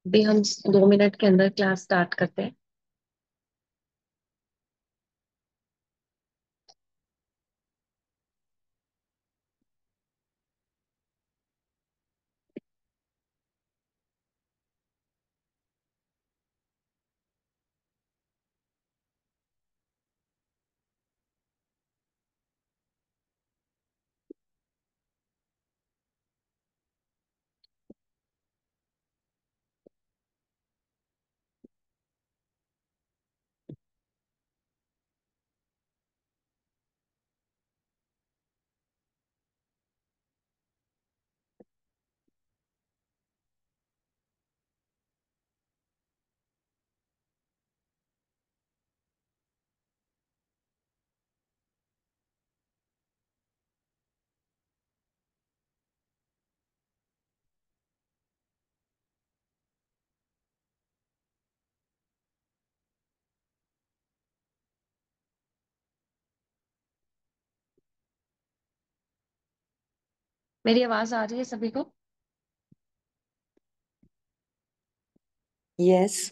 भी हम 2 मिनट के अंदर क्लास स्टार्ट करते हैं। मेरी आवाज आ रही है सभी को? यस।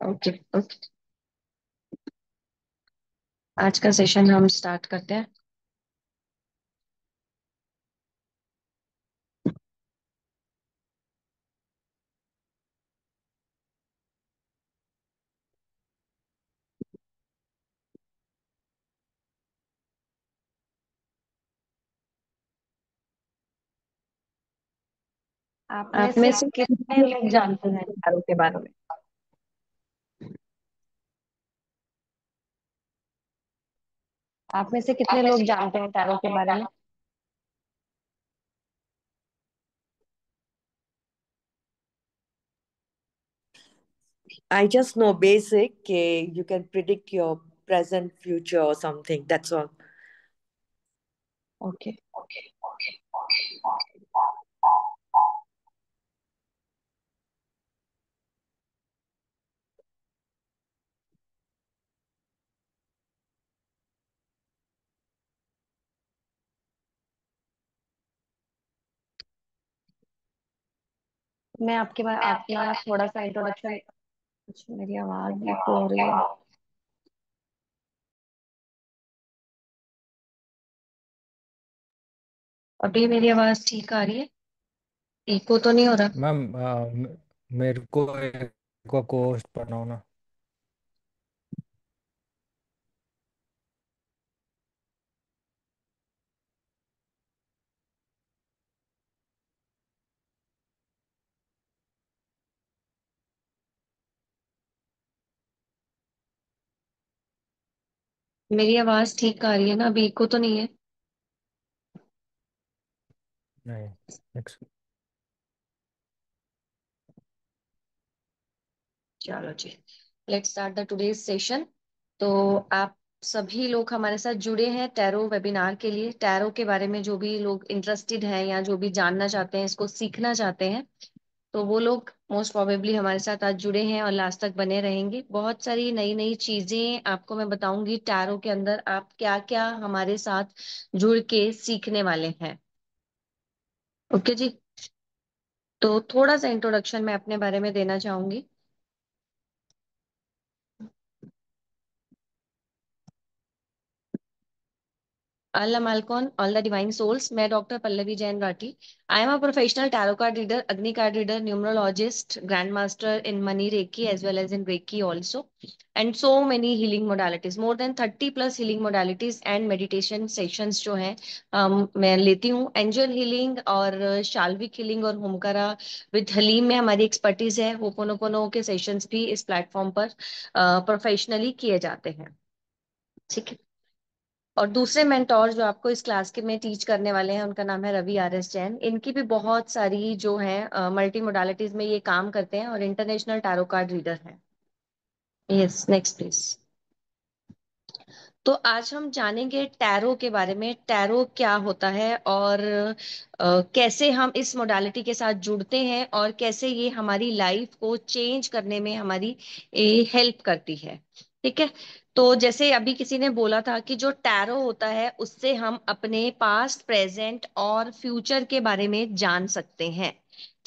Okay okay. आज का सेशन हम स्टार्ट करते हैं। आप में आप में से से कितने कितने लोग लोग जानते जानते हैं हैं टैरो के बारे में? आप में से कितने लोग जानते हैं टैरो के बारे में? I just know basic, you can predict your present, future, or something. That's all. Okay. मैं आपके बारे अपना थोड़ा सा इंट्रोडक्शन। कुछ मेरी आवाज इको हो रही है। अभी मेरी आवाज ठीक आ रही है? इको तो नहीं हो रहा? मैम मेरे को एक को होस्ट बनाओ ना। मेरी आवाज ठीक आ रही है ना? अभी इको तो नहीं है? नहीं। चलो जी, let's start the today's session. तो आप सभी लोग हमारे साथ जुड़े हैं टैरो वेबिनार के लिए। टैरो के बारे में जो भी लोग इंटरेस्टेड हैं या जो भी जानना चाहते हैं, इसको सीखना चाहते हैं, तो वो लोग मोस्ट प्रोबेबली हमारे साथ आज जुड़े हैं और लास्ट तक बने रहेंगे। बहुत सारी नई नई चीजें आपको मैं बताऊंगी टैरो के अंदर। आप क्या क्या हमारे साथ जुड़ के सीखने वाले हैं। ओके जी। तो थोड़ा सा इंट्रोडक्शन मैं अपने बारे में देना चाहूंगी। अल्लाह मालकौन ऑल द डिवाइन सोल्स, मैं doctor Pallavi Jain Rathi. I am a professional tarot card reader, अग्नि card reader, numerologist, grand master in money reiki as well as in reiki also, and so many healing modalities, more than 30+ healing modalities and meditation sessions जो हैं मैं लेती हूँ। Angel healing और शाल्विक healing और होमकरा with haleem में हमारी एक्सपर्टीज है। होपोनोपोनो के सेशंस भी इस प्लेटफॉर्म पर प्रोफेशनली किए जाते हैं। ठीक है। और दूसरे मेंटोर जो आपको इस क्लास के में टीच करने वाले हैं, उनका नाम है रवि RS जैन। इनकी भी बहुत सारी जो है मल्टी मोडालिटीज में ये काम करते हैं और इंटरनेशनल टैरो कार्ड रीडर हैं। Yes, next please. तो आज हम जानेंगे टैरो के बारे में। टैरो क्या होता है और कैसे हम इस मोडालिटी के साथ जुड़ते हैं और कैसे ये हमारी लाइफ को चेंज करने में हमारी हेल्प करती है। ठीक है। तो जैसे अभी किसी ने बोला था कि जो टैरो होता है उससे हम अपने पास्ट, प्रेजेंट और फ्यूचर के बारे में जान सकते हैं।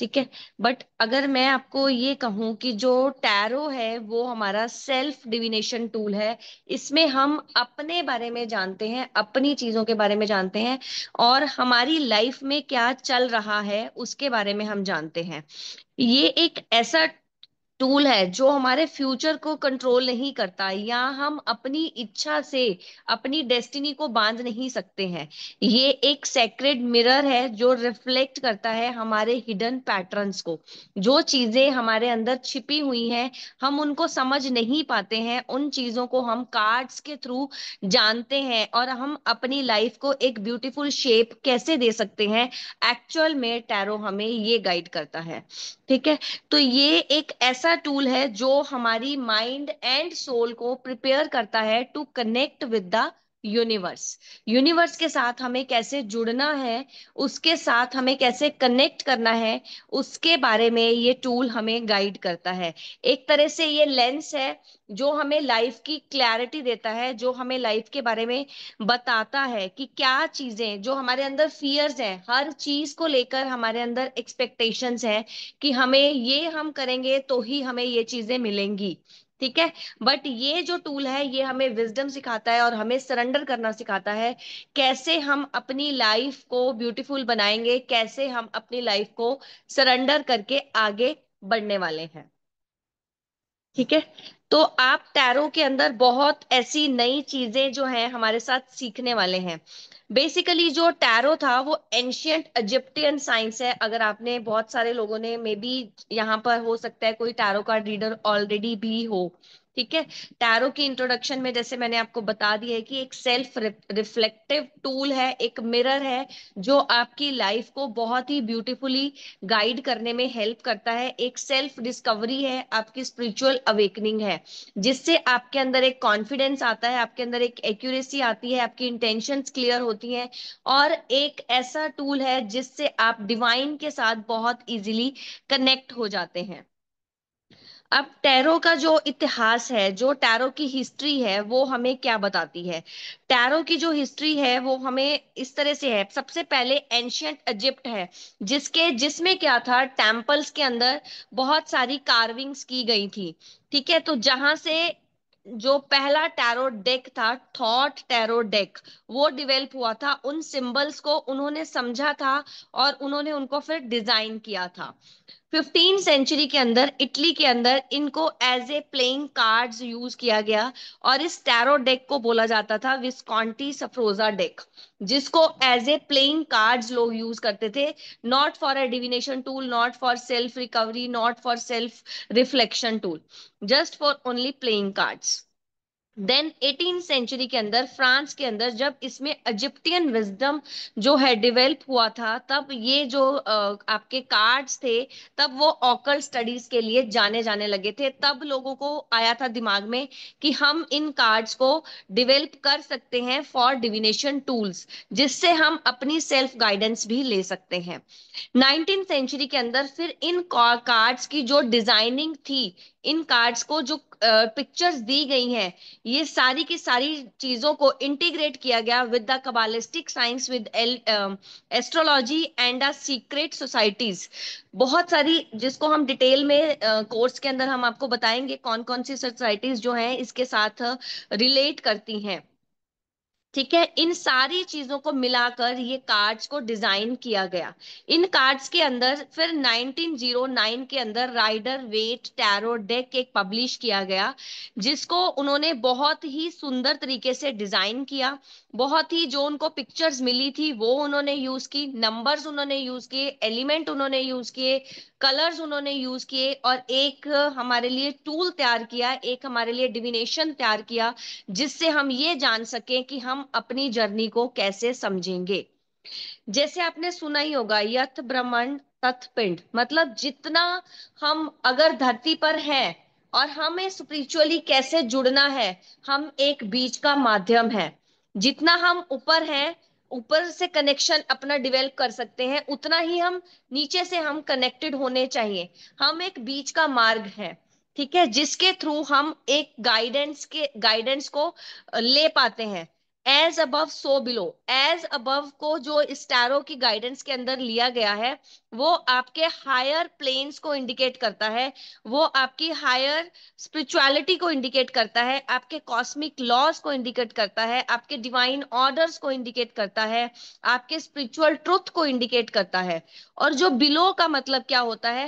ठीक है। बट अगर मैं आपको ये कहूं कि जो टैरो है वो हमारा सेल्फ डिविनेशन टूल है, इसमें हम अपने बारे में जानते हैं, अपनी चीजों के बारे में जानते हैं, और हमारी लाइफ में क्या चल रहा है उसके बारे में हम जानते हैं। ये एक ऐसा टूल है जो हमारे फ्यूचर को कंट्रोल नहीं करता, या हम अपनी इच्छा से अपनी डेस्टिनी को बांध नहीं सकते हैं। ये एक सेक्रेड मिरर है जो रिफ्लेक्ट करता है हमारे हिडन पैटर्न्स को। जो चीजें हमारे अंदर छिपी हुई हैं, हम उनको समझ नहीं पाते हैं, उन चीजों को हम कार्ड्स के थ्रू जानते हैं, और हम अपनी लाइफ को एक ब्यूटीफुल शेप कैसे दे सकते हैं, एक्चुअल में टैरो हमें ये गाइड करता है। ठीक है। तो ये एक ऐसा टूल है जो हमारी माइंड एंड सोल को प्रिपेयर करता है to connect with the universe. Universe के साथ हमें कैसे जुड़ना है, उसके साथ हमें कैसे कनेक्ट करना है, उसके बारे में ये टूल हमें गाइड करता है। एक तरह से ये लेंस है जो हमें लाइफ की क्लैरिटी देता है, जो हमें लाइफ के बारे में बताता है कि क्या चीजें, जो हमारे अंदर फियर्स हैं, हर चीज को लेकर हमारे अंदर एक्सपेक्टेशंस हैं कि हमें ये हम करेंगे तो ही हमें ये चीजें मिलेंगी। ठीक है। बट ये जो टूल है ये हमें विजडम सिखाता है और हमें सरेंडर करना सिखाता है। कैसे हम अपनी लाइफ को ब्यूटीफुल बनाएंगे, कैसे हम अपनी लाइफ को सरेंडर करके आगे बढ़ने वाले हैं। ठीक है। तो आप टैरो के अंदर बहुत ऐसी नई चीजें जो हैं हमारे साथ सीखने वाले हैं। बेसिकली जो टैरो था वो एंशियंट इजिप्टियन साइंस है। अगर आपने, बहुत सारे लोगों ने, मे बी यहाँ पर हो सकता है कोई टैरो कार्ड रीडर ऑलरेडी भी हो। ठीक है। टैरो की इंट्रोडक्शन में जैसे मैंने आपको बता दिया है कि एक सेल्फ रिफ्लेक्टिव टूल है, एक मिरर है जो आपकी लाइफ को बहुत ही ब्यूटीफुली गाइड करने में हेल्प करता है। एक सेल्फ डिस्कवरी है, आपकी स्पिरिचुअल अवेकनिंग है, जिससे आपके अंदर एक कॉन्फिडेंस आता है, आपके अंदर एक एक्यूरेसी आती है, आपकी इंटेंशंस क्लियर होती हैं। और एक ऐसा टूल है जिससे आप डिवाइन के साथ बहुत इजीली कनेक्ट हो जाते हैं। अब टैरो का जो इतिहास है, जो टैरो की हिस्ट्री है, वो हमें क्या बताती है? टैरो की जो हिस्ट्री है वो हमें इस तरह से है। सबसे पहले एंशियंट इजिप्ट है, जिसमें क्या था, टेम्पल्स के अंदर बहुत सारी कार्विंग्स की गई थी। ठीक है। तो जहां से जो पहला टैरो डेक था, थॉट टैरो डेक, वो डिवेल्प हुआ था। उन सिंबल्स को उन्होंने समझा था और उन्होंने उनको फिर डिजाइन किया था। 15 सेंचुरी के अंदर इटली के अंदर इनको as a playing cards use किया गया, और इस टैरो डेक को बोला जाता था विस्कॉन्टी सफ्रोजा डेक, जिसको एज ए प्लेइंग कार्ड्स लोग यूज करते थे। Not for a divination tool, not for self recovery, not for self reflection tool, just for only playing cards. Then 18 century के अंदर फ्रांस के अंदर जब इसमें इजिप्टियन विजडम जो है डेवलप हुआ था, तब ये जो आपके कार्ड्स थे, तब वो ऑकल्ट स्टडीज के लिए जाने जाने लगे थे। तब लोगों को आया था दिमाग में कि हम इन कार्ड्स को डेवलप कर सकते हैं फॉर डिविनेशन टूल्स, जिससे हम अपनी सेल्फ गाइडेंस भी ले सकते हैं। 19 सेंचुरी के अंदर फिर इन कार्ड्स की जो डिजाइनिंग थी, इन कार्ड्स को जो पिक्चर्स दी गई हैं, ये सारी की सारी चीजों को इंटीग्रेट किया गया with the kabbalistic science, with astrology and the secret societies. बहुत सारी, जिसको हम डिटेल में कोर्स के अंदर हम आपको बताएंगे कौन कौन सी सोसाइटीज जो हैं इसके साथ रिलेट करती हैं। ठीक है। इन सारी चीजों को मिलाकर ये कार्ड्स को डिजाइन किया गया। इन कार्ड्स के अंदर फिर 1909 के अंदर राइडर वेट टैरो डेक एक पब्लिश किया गया, जिसको उन्होंने बहुत ही सुंदर तरीके से डिजाइन किया। बहुत ही, जो उनको पिक्चर्स मिली थी वो उन्होंने यूज की, नंबर्स उन्होंने यूज किए, एलिमेंट उन्होंने यूज किए, कलर्स उन्होंने यूज किए, और एक हमारे लिए टूल तैयार किया, एक हमारे लिए डिविनेशन तैयार किया, जिससे हम ये जान सकें कि हम अपनी जर्नी को कैसे समझेंगे। जैसे आपने सुना ही होगा, यथ ब्रह्मांड तथ पिंड, मतलब जितना हम अगर धरती पर हैं और हमें स्पिरिचुअली कैसे जुड़ना है, हम एक बीच का माध्यम है। जितना हम ऊपर हैं, ऊपर से कनेक्शन अपना डेवलप कर सकते हैं, उतना ही हम नीचे से हम कनेक्टेड होने चाहिए। हम एक बीच का मार्ग है। ठीक है। जिसके थ्रू हम एक गाइडेंस को ले पाते हैं। As above so below. As above को जो इस टैरो की गाइडेंस के अंदर लिया गया है, वो आपके हायर प्लेन्स को इंडिकेट करता है, वो आपकी हायर स्पिरिचुअलिटी को इंडिकेट करता है, आपके कॉस्मिक लॉज को इंडिकेट करता है, आपके डिवाइन ऑर्डर्स को इंडिकेट करता है, आपके स्पिरिचुअल ट्रुथ को इंडिकेट करता है। और जो बिलो का मतलब क्या होता है,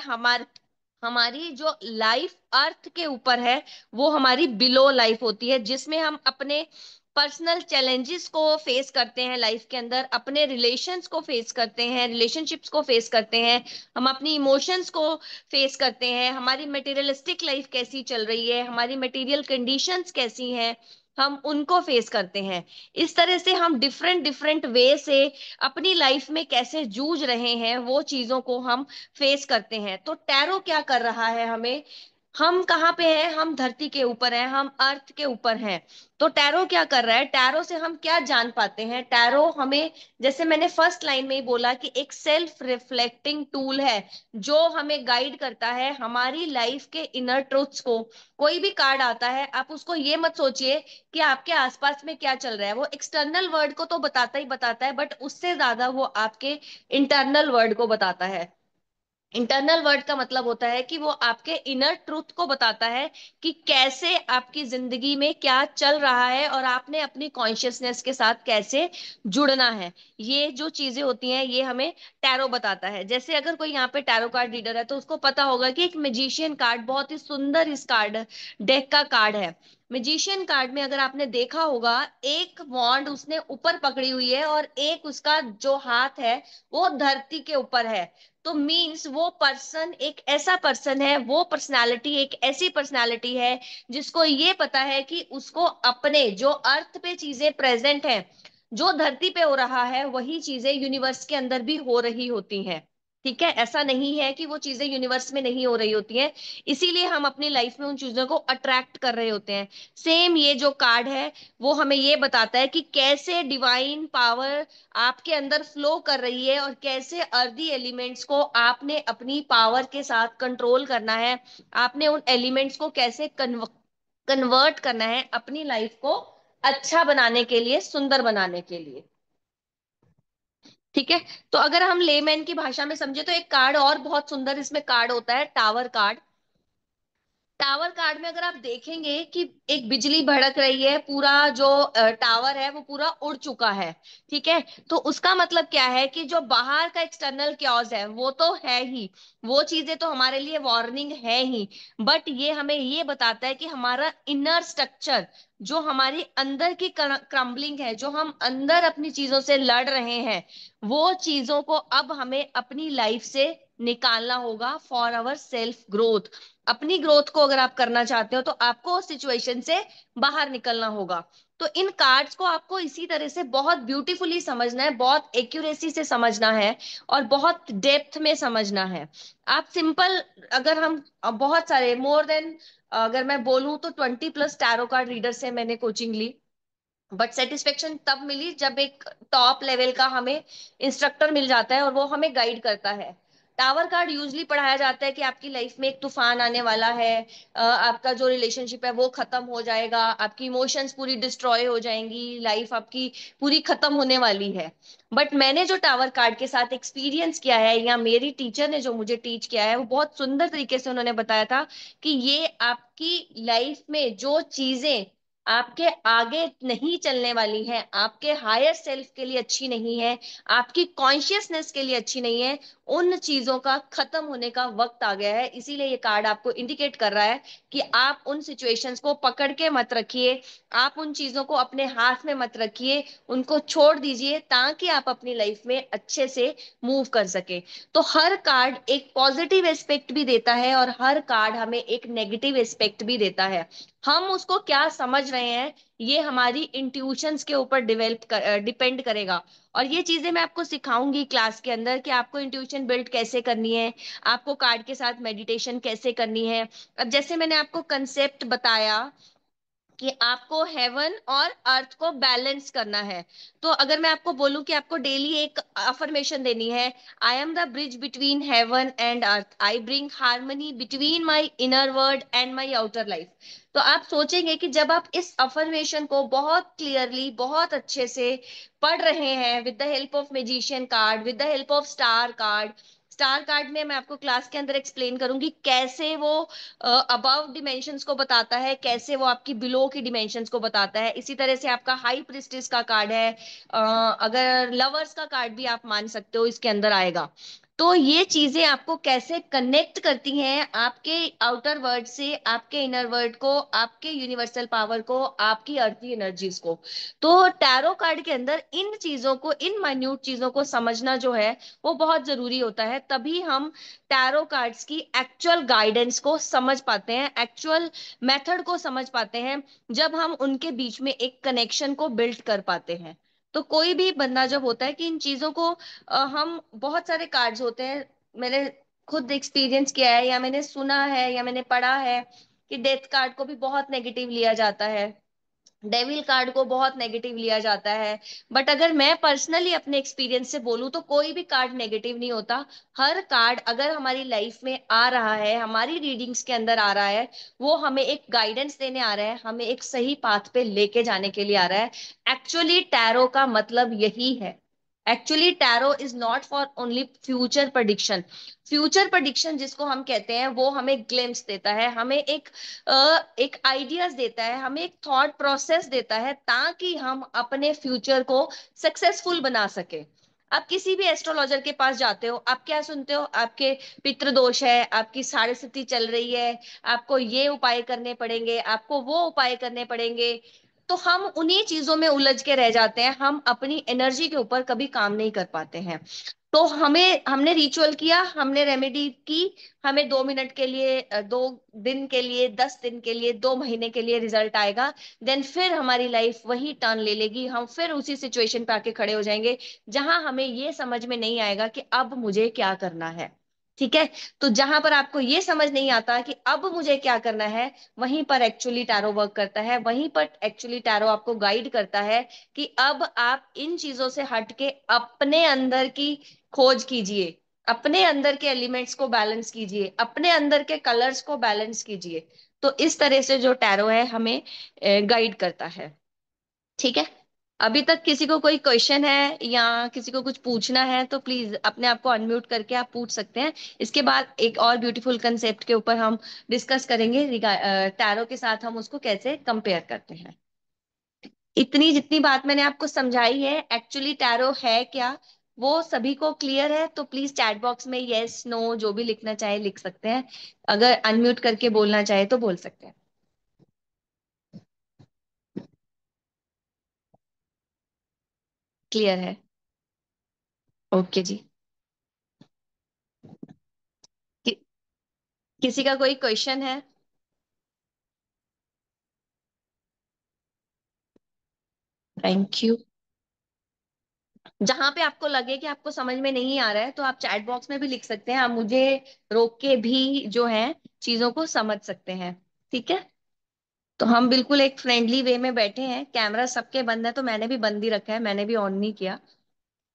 हमारी जो लाइफ अर्थ के ऊपर है, वो हमारी बिलो लाइफ होती है, जिसमें हम अपने पर्सनल चैलेंजेस को फेस करते हैं लाइफ के अंदर, अपने रिलेशंस को फेस करते हैं, रिलेशनशिप्स को फेस करते हैं, हम अपनी इमोशंस को फेस करते हैं, हमारी मटेरियलिस्टिक लाइफ कैसी चल रही है, हमारी मटेरियल कंडीशंस कैसी हैं, हम उनको फेस करते हैं। इस तरह से हम डिफरेंट डिफरेंट वे से अपनी लाइफ में कैसे जूझ रहे हैं, वो चीजों को हम फेस करते हैं। तो टैरो क्या कर रहा है हमें, हम कहाँ पे हैं, हम धरती के ऊपर हैं, हम अर्थ के ऊपर हैं। तो टैरो क्या कर रहा है, टैरो से हम क्या जान पाते हैं, टैरो हमें, जैसे मैंने फर्स्ट लाइन में ही बोला, कि एक सेल्फ रिफ्लेक्टिंग टूल है, जो हमें गाइड करता है हमारी लाइफ के इनर ट्रुथ्स को। कोई भी कार्ड आता है, आप उसको ये मत सोचिए कि आपके आसपास में क्या चल रहा है, वो एक्सटर्नल वर्ल्ड को तो बताता ही बताता है, बट उससे ज्यादा वो आपके इंटरनल वर्ल्ड को बताता है। इंटरनल वर्ड का मतलब होता है कि वो आपके इनर ट्रूथ को बताता है कि कैसे आपकी जिंदगी में क्या चल रहा है और आपने अपनी कॉन्शियसनेस के साथ कैसे जुड़ना है। ये जो चीजें होती हैं, ये हमें टैरो बताता है। जैसे अगर कोई यहाँ पे टैरो कार्ड रीडर है, तो उसको पता होगा कि एक मैजिशियन कार्ड बहुत ही सुंदर इस कार्ड डेक का कार्ड है। मैजिशियन कार्ड में अगर आपने देखा होगा, एक वॉन्ड उसने ऊपर पकड़ी हुई है और एक उसका जो हाथ है वो धरती के ऊपर है। तो मीन्स वो पर्सन एक ऐसा पर्सन है, वो पर्सनालिटी एक ऐसी पर्सनालिटी है जिसको ये पता है कि उसको अपने जो अर्थ पे चीजें प्रेजेंट हैं, जो धरती पे हो रहा है, वही चीजें यूनिवर्स के अंदर भी हो रही होती हैं। ठीक है, ऐसा नहीं है कि वो चीजें यूनिवर्स में नहीं हो रही होती हैं, इसीलिए हम अपनी लाइफ में उन चीजों को अट्रैक्ट कर रहे होते हैं। सेम ये जो कार्ड है, वो हमें ये बताता है कि कैसे डिवाइन पावर आपके अंदर फ्लो कर रही है और कैसे अर्दी एलिमेंट्स को आपने अपनी पावर के साथ कंट्रोल करना है, आपने उन एलिमेंट्स को कैसे कन्वर्ट करना है अपनी लाइफ को अच्छा बनाने के लिए, सुंदर बनाने के लिए। ठीक है। तो अगर हम लेमैन की भाषा में समझे, तो एक कार्ड और बहुत सुंदर इसमें कार्ड होता है, टावर कार्ड। टावर कार्ड में अगर आप देखेंगे कि एक बिजली भड़क रही है, पूरा जो टावर है वो पूरा उड़ चुका है। ठीक है। तो उसका मतलब क्या है कि जो बाहर का एक्सटर्नल क्योज है वो तो है ही, वो चीजें तो हमारे लिए वार्निंग है ही, बट ये हमें ये बताता है कि हमारा इनर स्ट्रक्चर, जो हमारी अंदर की क्रम्बलिंग है, जो हम अंदर अपनी चीजों से लड़ रहे हैं, वो चीजों को अब हमें अपनी लाइफ से निकालना होगा फॉर आवर सेल्फ ग्रोथ। अपनी ग्रोथ को अगर आप करना चाहते हो, तो आपको उस सिचुएशन से बाहर निकलना होगा। तो इन कार्ड्स को आपको इसी तरह से बहुत ब्यूटीफुली समझना है, बहुत एक्यूरेसी से समझना है और बहुत डेप्थ में समझना है। आप सिंपल, अगर हम बहुत सारे मोर देन, अगर मैं बोलूं तो 20+ टैरो कार्ड रीडर से मैंने कोचिंग ली, बट सेटिस्फेक्शन तब मिली जब एक टॉप लेवल का हमें इंस्ट्रक्टर मिल जाता है और वो हमें गाइड करता है। टावर कार्ड यूजली पढ़ाया जाता है कि आपकी लाइफ में एक तूफान आने वाला है, आपका जो रिलेशनशिप है वो खत्म हो जाएगा, आपकी इमोशंस पूरी डिस्ट्रॉय हो जाएंगी, लाइफ आपकी पूरी खत्म होने वाली है। बट मैंने जो टावर कार्ड के साथ एक्सपीरियंस किया है, या मेरी टीचर ने जो मुझे टीच किया है, वो बहुत सुंदर तरीके से उन्होंने बताया था कि ये आपकी लाइफ में जो चीजें आपके आगे नहीं चलने वाली है, आपके हायर सेल्फ के लिए अच्छी नहीं है, आपकी कॉन्शियसनेस के लिए अच्छी नहीं है, उन चीजों का खत्म होने का वक्त आ गया है। इसीलिए ये कार्ड आपको इंडिकेट कर रहा है कि आप उन सिचुएशंस को पकड़ के मत रखिए, आप उन चीजों को अपने हाथ में मत रखिए, उनको छोड़ दीजिए, ताकि आप अपनी लाइफ में अच्छे से मूव कर सके। तो हर कार्ड एक पॉजिटिव एस्पेक्ट भी देता है और हर कार्ड हमें एक नेगेटिव एस्पेक्ट भी देता है। हम उसको क्या समझ रहे हैं, ये हमारी इंट्यूशंस के ऊपर डिपेंड करेगा। और ये चीजें मैं आपको सिखाऊंगी क्लास के अंदर कि आपको इंट्यूशन बिल्ड कैसे करनी है, आपको कार्ड के साथ मेडिटेशन कैसे करनी है। अब जैसे मैंने आपको कंसेप्ट बताया कि आपको हेवन और अर्थ को बैलेंस करना है। तो अगर मैं आपको बोलूं कि आपको डेली एक अफर्मेशन देनी है, I am the bridge between heaven and earth, I bring harmony between my inner world and my outer life, तो आप सोचेंगे कि जब आप इस अफर्मेशन को बहुत क्लियरली, बहुत अच्छे से पढ़ रहे हैं with the help of magician card, with the help of star card, star card में मैं आपको क्लास के अंदर एक्सप्लेन करूंगी कैसे वो अबव डिमेंशंस को बताता है, कैसे वो आपकी बिलो की डिमेंशंस को बताता है। इसी तरह से आपका हाई प्रिस्टिस का कार्ड है, अगर लवर्स का कार्ड भी आप मान सकते हो इसके अंदर आएगा। तो ये चीजें आपको कैसे कनेक्ट करती हैं आपके आउटर वर्ल्ड से, आपके इनर वर्ल्ड को, आपके यूनिवर्सल पावर को, आपकी अर्थी एनर्जीज को। तो टैरो कार्ड के अंदर इन चीजों को, इन माइन्यूट चीजों को समझना जो है वो बहुत जरूरी होता है। तभी हम टैरो कार्ड्स की एक्चुअल गाइडेंस को समझ पाते हैं, एक्चुअल मेथड को समझ पाते हैं, जब हम उनके बीच में एक कनेक्शन को बिल्ड कर पाते हैं। तो कोई भी बंदा जब होता है कि इन चीजों को हम, बहुत सारे कार्ड्स होते हैं, मैंने खुद एक्सपीरियंस किया है या मैंने सुना है या मैंने पढ़ा है कि डेथ कार्ड को भी बहुत नेगेटिव लिया जाता है, डेविल कार्ड को बहुत नेगेटिव लिया जाता है। बट अगर मैं पर्सनली अपने एक्सपीरियंस से बोलूं तो कोई भी कार्ड नेगेटिव नहीं होता। हर कार्ड अगर हमारी लाइफ में आ रहा है, हमारी रीडिंग्स के अंदर आ रहा है, वो हमें एक गाइडेंस देने आ रहा है, हमें एक सही पाथ पे लेके जाने के लिए आ रहा है। एक्चुअली टैरो का मतलब यही है। Actually tarot is not for only future prediction. Future prediction जिसको हम कहते हैं वो हमें ग्लिम्स देता है, हमें एक आइडियाज देता है, हमें एक थॉट प्रोसेस देता है ताकि हम अपने फ्यूचर को सक्सेसफुल बना सके। आप किसी भी एस्ट्रोलॉजर के पास जाते हो, आप क्या सुनते हो? आपके पितृ दोष है, आपकी साढ़े स्थिति चल रही है, आपको ये उपाय करने पड़ेंगे, आपको वो उपाय करने पड़ेंगे। तो हम उन्हीं चीजों में उलझ के रह जाते हैं, हम अपनी एनर्जी के ऊपर कभी काम नहीं कर पाते हैं। तो हमने रिचुअल किया, हमने रेमेडी की, हमें 2 मिनट के लिए, 2 दिन के लिए, 10 दिन के लिए, 2 महीने के लिए रिजल्ट आएगा। देन फिर हमारी लाइफ वही टर्न ले लेगी, हम फिर उसी सिचुएशन पे आके खड़े हो जाएंगे जहां हमें ये समझ में नहीं आएगा कि अब मुझे क्या करना है। ठीक है? तो जहां पर आपको ये समझ नहीं आता कि अब मुझे क्या करना है, वहीं पर एक्चुअली टैरो वर्क करता है, वहीं पर एक्चुअली टैरो आपको गाइड करता है कि अब आप इन चीजों से हट के अपने अंदर की खोज कीजिए, अपने अंदर के एलिमेंट्स को बैलेंस कीजिए, अपने अंदर के कलर्स को बैलेंस कीजिए। तो इस तरह से जो टैरो है हमें गाइड करता है। ठीक है? अभी तक किसी को कोई क्वेश्चन है या किसी को कुछ पूछना है तो प्लीज अपने आप को अनम्यूट करके आप पूछ सकते हैं। इसके बाद एक और ब्यूटीफुल कंसेप्ट के ऊपर हम डिस्कस करेंगे, टैरो के साथ हम उसको कैसे कंपेयर करते हैं। इतनी जितनी बात मैंने आपको समझाई है, एक्चुअली टैरो है क्या, वो सभी को क्लियर है? तो प्लीज चैट बॉक्स में यस नो जो भी लिखना चाहे लिख सकते हैं, अगर अनम्यूट करके बोलना चाहे तो बोल सकते हैं। क्लियर है? ओके जी। कि, किसी का कोई क्वेश्चन है? Thank you. जहां पे आपको लगे कि आपको समझ में नहीं आ रहा है तो आप चैट बॉक्स में भी लिख सकते हैं, आप मुझे रोक के भी जो है चीजों को समझ सकते हैं। ठीक है? तो हम बिल्कुल एक फ्रेंडली वे में बैठे हैं, कैमरा सबके बंद है तो मैंने भी बंद ही रखा है, मैंने भी ऑन नहीं किया।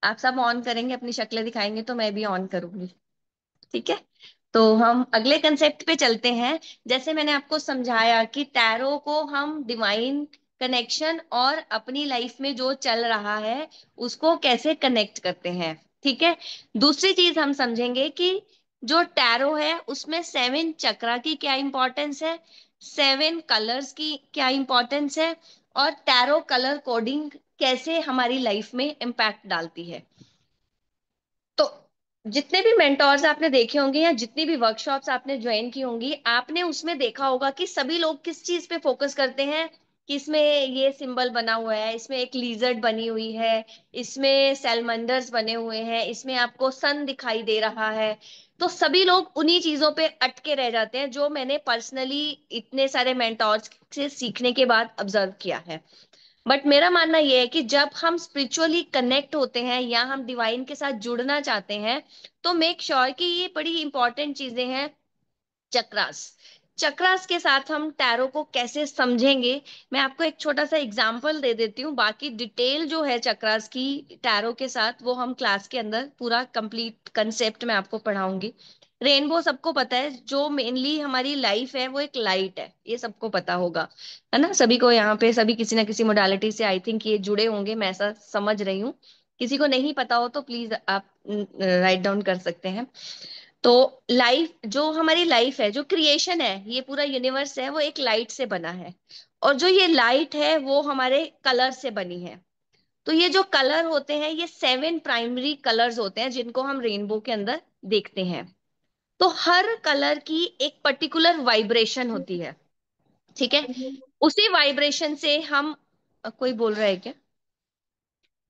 आप सब ऑन करेंगे, अपनी शक्लें दिखाएंगे तो मैं भी ऑन करूंगी। ठीक है? तो हम अगले कंसेप्ट पे चलते हैं। जैसे मैंने आपको समझाया कि टैरो को हम डिवाइन कनेक्शन और अपनी लाइफ में जो चल रहा है उसको कैसे कनेक्ट करते हैं। ठीक है? दूसरी चीज हम समझेंगे कि जो टैरो है उसमें 7 चक्रा की क्या इंपॉर्टेंस है, 7 कलर्स की क्या इंपॉर्टेंस है, और टैरो कलर कोडिंग कैसे हमारी लाइफ में इम्पैक्ट डालती है। तो जितने भी मेंटोर्स आपने देखे होंगे या जितनी भी वर्कशॉप्स आपने ज्वाइन की होंगी, आपने उसमें देखा होगा कि सभी लोग किस चीज पे फोकस करते हैं कि इसमें ये सिंबल बना हुआ है, इसमें एक लीजर्ड बनी हुई है, इसमें सैलमंडर्स बने हुए हैं, इसमें आपको सन दिखाई दे रहा है। तो सभी लोग उन्हीं चीजों पे अटके रह जाते हैं, जो मैंने पर्सनली इतने सारे मेंटोर्स से सीखने के बाद ऑब्जर्व किया है। बट मेरा मानना यह है कि जब हम स्पिरिचुअली कनेक्ट होते हैं या हम डिवाइन के साथ जुड़ना चाहते हैं तो मेक श्योर कि ये बड़ी इंपॉर्टेंट चीजें हैं। चक्रास, चक्रास के साथ हम टैरो को कैसे समझेंगे, मैं आपको एक छोटा सा एग्जांपल दे देती हूँ। बाकी डिटेल जो है चक्रास की टैरो के साथ वो हम क्लास के अंदर पूरा कंप्लीट कंसेप्ट में आपको पढ़ाऊंगी। रेनबो सबको पता है, जो मेनली हमारी लाइफ है वो एक लाइट है, ये सबको पता होगा, है ना। सभी को यहाँ पे सभी किसी ना किसी मोडालिटी से आई थिंक ये जुड़े होंगे, मैं ऐसा समझ रही हूँ। किसी को नहीं पता हो तो प्लीज आप राइट डाउन कर सकते हैं। तो लाइफ, जो हमारी लाइफ है, जो क्रिएशन है, ये पूरा यूनिवर्स है, वो एक लाइट से बना है। और जो ये लाइट है वो हमारे कलर से बनी है। तो ये जो कलर होते हैं ये 7 प्राइमरी कलर्स होते हैं जिनको हम रेनबो के अंदर देखते हैं। तो हर कलर की एक पर्टिकुलर वाइब्रेशन होती है, ठीक है। उसी वाइब्रेशन से हम कोई बोल रहा है क्या?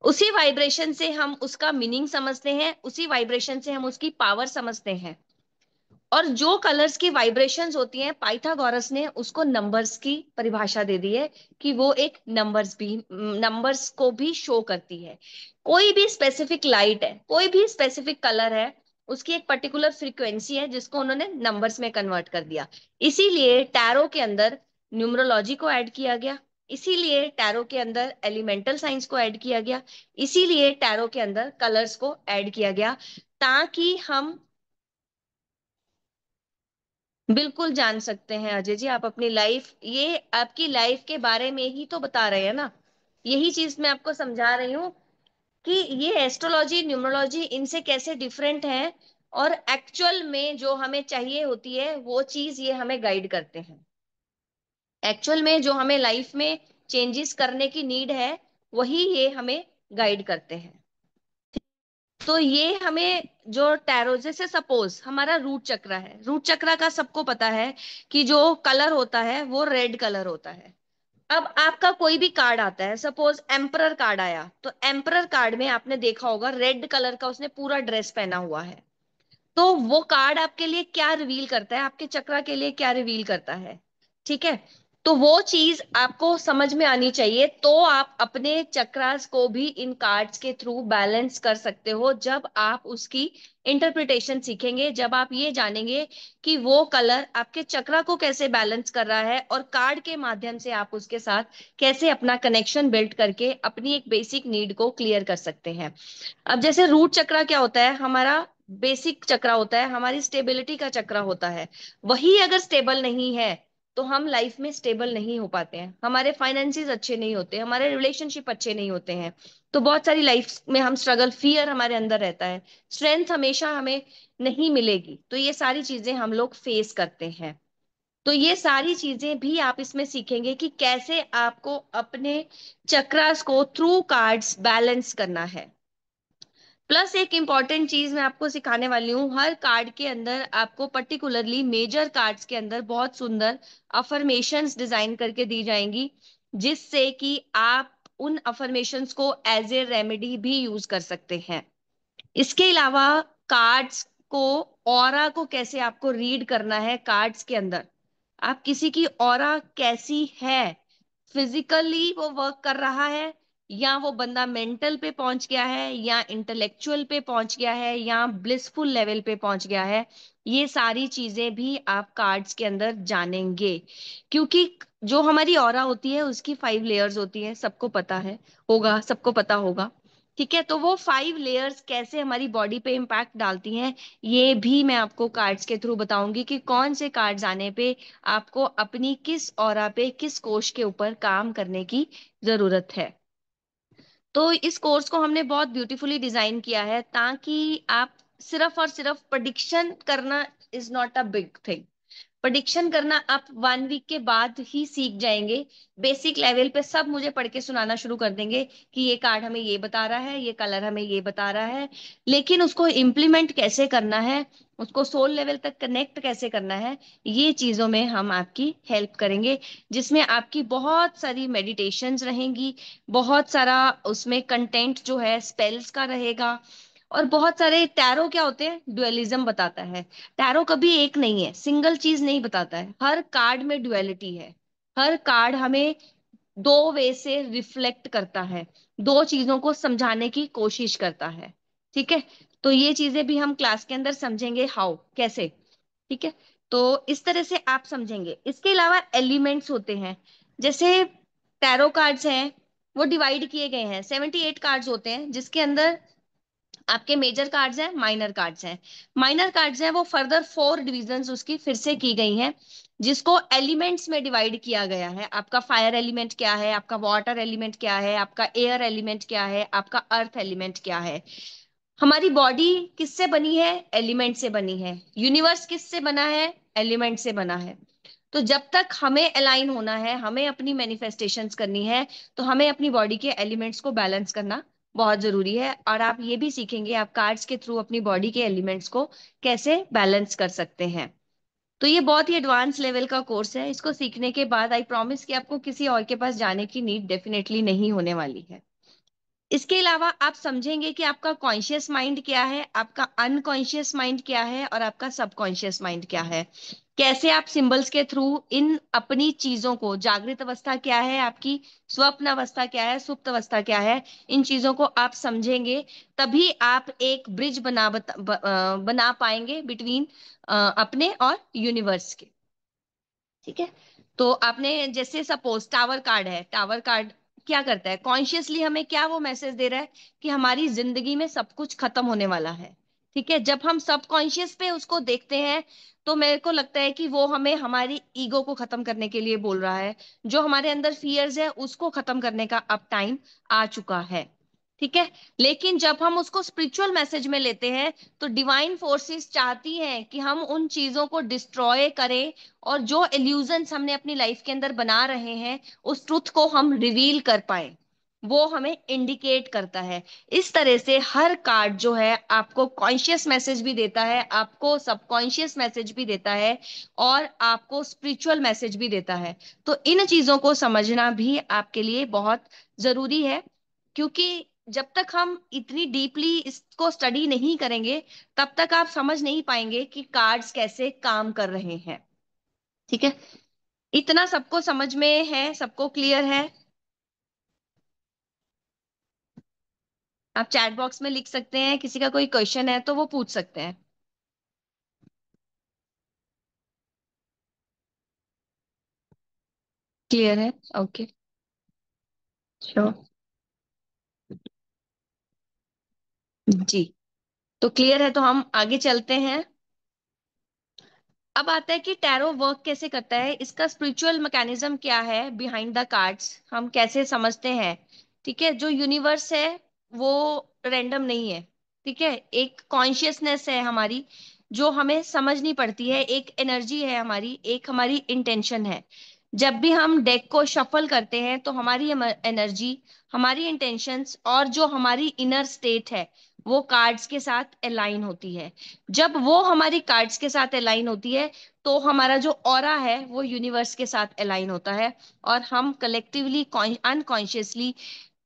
उसी वाइब्रेशन से हम उसका मीनिंग समझते हैं, उसी वाइब्रेशन से हम उसकी पावर समझते हैं। और जो कलर्स की वाइब्रेशंस होती हैं, पाइथागोरस ने उसको नंबर्स की परिभाषा दे दी है कि वो एक नंबर्स को भी शो करती है। कोई भी स्पेसिफिक लाइट है, कोई भी स्पेसिफिक कलर है, उसकी एक पर्टिकुलर फ्रीक्वेंसी है जिसको उन्होंने नंबर्स में कन्वर्ट कर दिया। इसीलिए टैरो के अंदर न्यूमरोलॉजी को ऐड किया गया, इसीलिए टैरो के अंदर एलिमेंटल साइंस को ऐड किया गया, इसीलिए टैरो के अंदर कलर्स को ऐड किया गया, ताकि हम बिल्कुल जान सकते हैं। अजय जी, आप अपनी लाइफ, ये आपकी लाइफ के बारे में ही तो बता रहे हैं ना। यही चीज मैं आपको समझा रही हूँ कि ये एस्ट्रोलॉजी न्यूमरोलॉजी इनसे कैसे डिफरेंट है, और एक्चुअल में जो हमें चाहिए होती है वो चीज ये हमें गाइड करते हैं। एक्चुअल में जो हमें लाइफ में चेंजेस करने की नीड है, वही ये हमें गाइड करते हैं। तो ये हमें जो टैरो, जैसे सपोज हमारा रूट चक्र है, रूट चक्र का सबको पता है कि जो कलर होता है वो रेड कलर होता है। अब आपका कोई भी कार्ड आता है, सपोज एम्परर कार्ड आया, तो एम्परर कार्ड में आपने देखा होगा रेड कलर का उसने पूरा ड्रेस पहना हुआ है। तो वो कार्ड आपके लिए क्या रिवील करता है, आपके चक्र के लिए क्या रिवील करता है, ठीक है। तो वो चीज आपको समझ में आनी चाहिए, तो आप अपने चक्रास को भी इन कार्ड्स के थ्रू बैलेंस कर सकते हो। जब आप उसकी इंटरप्रिटेशन सीखेंगे, जब आप ये जानेंगे कि वो कलर आपके चक्रा को कैसे बैलेंस कर रहा है, और कार्ड के माध्यम से आप उसके साथ कैसे अपना कनेक्शन बिल्ड करके अपनी एक बेसिक नीड को क्लियर कर सकते हैं। अब जैसे रूट चक्रा क्या होता है, हमारा बेसिक चक्रा होता है, हमारी स्टेबिलिटी का चक्रा होता है। वही अगर स्टेबल नहीं है तो हम लाइफ में स्टेबल नहीं हो पाते हैं, हमारे फाइनेंसिस अच्छे नहीं होते, हमारे रिलेशनशिप अच्छे नहीं होते हैं। तो बहुत सारी लाइफ में हम स्ट्रगल, फियर हमारे अंदर रहता है, स्ट्रेंथ हमेशा हमें नहीं मिलेगी, तो ये सारी चीजें हम लोग फेस करते हैं। तो ये सारी चीजें भी आप इसमें सीखेंगे कि कैसे आपको अपने चक्रास को थ्रू कार्ड्स बैलेंस करना है। प्लस एक इंपॉर्टेंट चीज मैं आपको सिखाने वाली हूँ, हर कार्ड के अंदर आपको पर्टिकुलरली मेजर कार्ड्स के अंदर बहुत सुंदर अफर्मेशंस डिजाइन करके दी जाएंगी, जिससे कि आप उन अफर्मेशंस को एज ए रेमेडी भी यूज कर सकते हैं। इसके अलावा कार्ड्स को, ऑरा को कैसे आपको रीड करना है कार्ड्स के अंदर, आप किसी की ऑरा कैसी है, फिजिकली वो वर्क कर रहा है, या वो बंदा मेंटल पे पहुंच गया है, या इंटेलेक्चुअल पे पहुंच गया है, या ब्लिसफुल लेवल पे पहुंच गया है, ये सारी चीजें भी आप कार्ड्स के अंदर जानेंगे। क्योंकि जो हमारी ऑरा होती है उसकी 5 लेयर्स होती है, सबको पता है, होगा, सबको पता होगा, ठीक है। तो वो 5 लेयर्स कैसे हमारी बॉडी पे इम्पैक्ट डालती हैं, ये भी मैं आपको कार्ड्स के थ्रू बताऊंगी कि कौन से कार्ड्स आने पे आपको अपनी किस ऑरा पे, किस कोश के ऊपर काम करने की जरूरत है। तो इस कोर्स को हमने बहुत ब्यूटीफुली डिजाइन किया है, ताकि आप सिर्फ और सिर्फ प्रेडिक्शन करना is not a big thing. Prediction करना आप 1 वीक के बाद ही सीख जाएंगे। बेसिक लेवल पे सब मुझे पढ़ के सुनाना शुरू कर देंगे कि ये कार्ड हमें ये बता रहा है, ये कलर हमें ये बता रहा है, लेकिन उसको इम्प्लीमेंट कैसे करना है, उसको सोल लेवल तक कनेक्ट कैसे करना है, ये चीजों में हम आपकी हेल्प करेंगे। जिसमें आपकी बहुत सारी मेडिटेशंस रहेंगी, बहुत सारा उसमें कंटेंट जो है स्पेल्स का रहेगा, और बहुत सारे, टैरो क्या होते हैं, ड्युअलिज्म बताता है। टैरो कभी एक नहीं है, सिंगल चीज नहीं बताता है, हर कार्ड में ड्युअलिटी है। हर कार्ड हमें 2 वे से रिफ्लेक्ट करता है, 2 चीजों को समझाने की कोशिश करता है, ठीक है। तो ये चीजें भी हम क्लास के अंदर समझेंगे, हाउ, कैसे, ठीक है। तो इस तरह से आप समझेंगे। इसके अलावा एलिमेंट्स होते हैं, जैसे टैरो कार्ड्स हैं, वो डिवाइड किए गए हैं। 78 कार्ड्स होते हैं, जिसके अंदर आपके मेजर कार्ड्स हैं, माइनर कार्ड्स हैं। माइनर कार्ड्स हैं वो फर्दर 4 डिविजन्स उसकी फिर से की गई हैं, जिसको एलिमेंट्स में डिवाइड किया गया है। आपका फायर एलिमेंट क्या है, आपका वाटर एलिमेंट क्या है, आपका एयर एलिमेंट क्या है, आपका अर्थ एलिमेंट क्या है। हमारी बॉडी किससे बनी है, एलिमेंट से बनी है। यूनिवर्स किससे बना है, एलिमेंट से बना है। तो जब तक हमें अलाइन होना है, हमें अपनी मैनिफेस्टेशंस करनी है, तो हमें अपनी बॉडी के एलिमेंट्स को बैलेंस करना बहुत जरूरी है। और आप ये भी सीखेंगे आप कार्ड्स के थ्रू अपनी बॉडी के एलिमेंट्स को कैसे बैलेंस कर सकते हैं। तो ये बहुत ही एडवांस लेवल का कोर्स है। इसको सीखने के बाद आई प्रॉमिस कि आपको किसी और के पास जाने की नीड डेफिनेटली नहीं होने वाली है। इसके अलावा आप समझेंगे कि आपका कॉन्शियस माइंड क्या है, आपका अनकॉन्शियस माइंड क्या है, और आपका सबकॉन्शियस माइंड क्या है। कैसे आप सिंबल्स के थ्रू इन अपनी चीजों को, जागृत अवस्था क्या है आपकी, स्वप्न अवस्था क्या है, सुप्त अवस्था क्या है, इन चीजों को आप समझेंगे। तभी आप एक ब्रिज बना पाएंगे बिटवीन अपने और यूनिवर्स के। ठीक है। तो आपने जैसे सपोज टावर कार्ड है, टावर कार्ड क्या करता है, कॉन्शियसली हमें क्या वो मैसेज दे रहा है कि हमारी जिंदगी में सब कुछ खत्म होने वाला है। ठीक है। जब हम सब कॉन्शियस पे उसको देखते हैं, तो मेरे को लगता है कि वो हमें हमारी ईगो को खत्म करने के लिए बोल रहा है। जो हमारे अंदर फियर्स है उसको खत्म करने का अब टाइम आ चुका है। ठीक है। लेकिन जब हम उसको स्पिरिचुअल मैसेज में लेते हैं, तो डिवाइन फोर्सेस चाहती हैं कि हम उन चीजों को डिस्ट्रॉय करें, और जो इल्यूजन्स हमने अपनी लाइफ के अंदर बना रहे हैं, उस ट्रुथ को हम रिवील कर पाए। वो हमें इंडिकेट करता है। इस तरह से हर कार्ड जो है आपको कॉन्शियस मैसेज भी देता है, आपको सबकॉन्शियस मैसेज भी देता है, और आपको स्पिरिचुअल मैसेज भी देता है। तो इन चीजों को समझना भी आपके लिए बहुत जरूरी है, क्योंकि जब तक हम इतनी डीपली इसको स्टडी नहीं करेंगे, तब तक आप समझ नहीं पाएंगे कि कार्ड्स कैसे काम कर रहे हैं। ठीक है। इतना सबको समझ में है, सबको क्लियर है। आप चैट बॉक्स में लिख सकते हैं, किसी का कोई क्वेश्चन है तो वो पूछ सकते हैं। क्लियर है। ओके। श्योर। जी। तो क्लियर है, तो हम आगे चलते हैं। अब आता है कि टैरो वर्क कैसे करता है, इसका स्पिरिचुअल मैकेनिज्म क्या है बिहाइंड द कार्ड्स, हम कैसे समझते हैं। ठीक है। जो यूनिवर्स है वो रैंडम नहीं है। ठीक है। एक कॉन्शियसनेस है हमारी, जो हमें समझनी पड़ती है। एक एनर्जी है हमारी, एक हमारी इंटेंशन है। जब भी हम डेक को शफल करते हैं, तो हमारी एनर्जी, हमारी इंटेंशंस और जो हमारी इनर स्टेट है, वो कार्ड्स के साथ अलाइन होती है। जब वो हमारी कार्ड्स के साथ अलाइन होती है, तो हमारा जो ऑरा है वो यूनिवर्स के साथ अलाइन होता है, और हम कलेक्टिवली अनकॉन्शियसली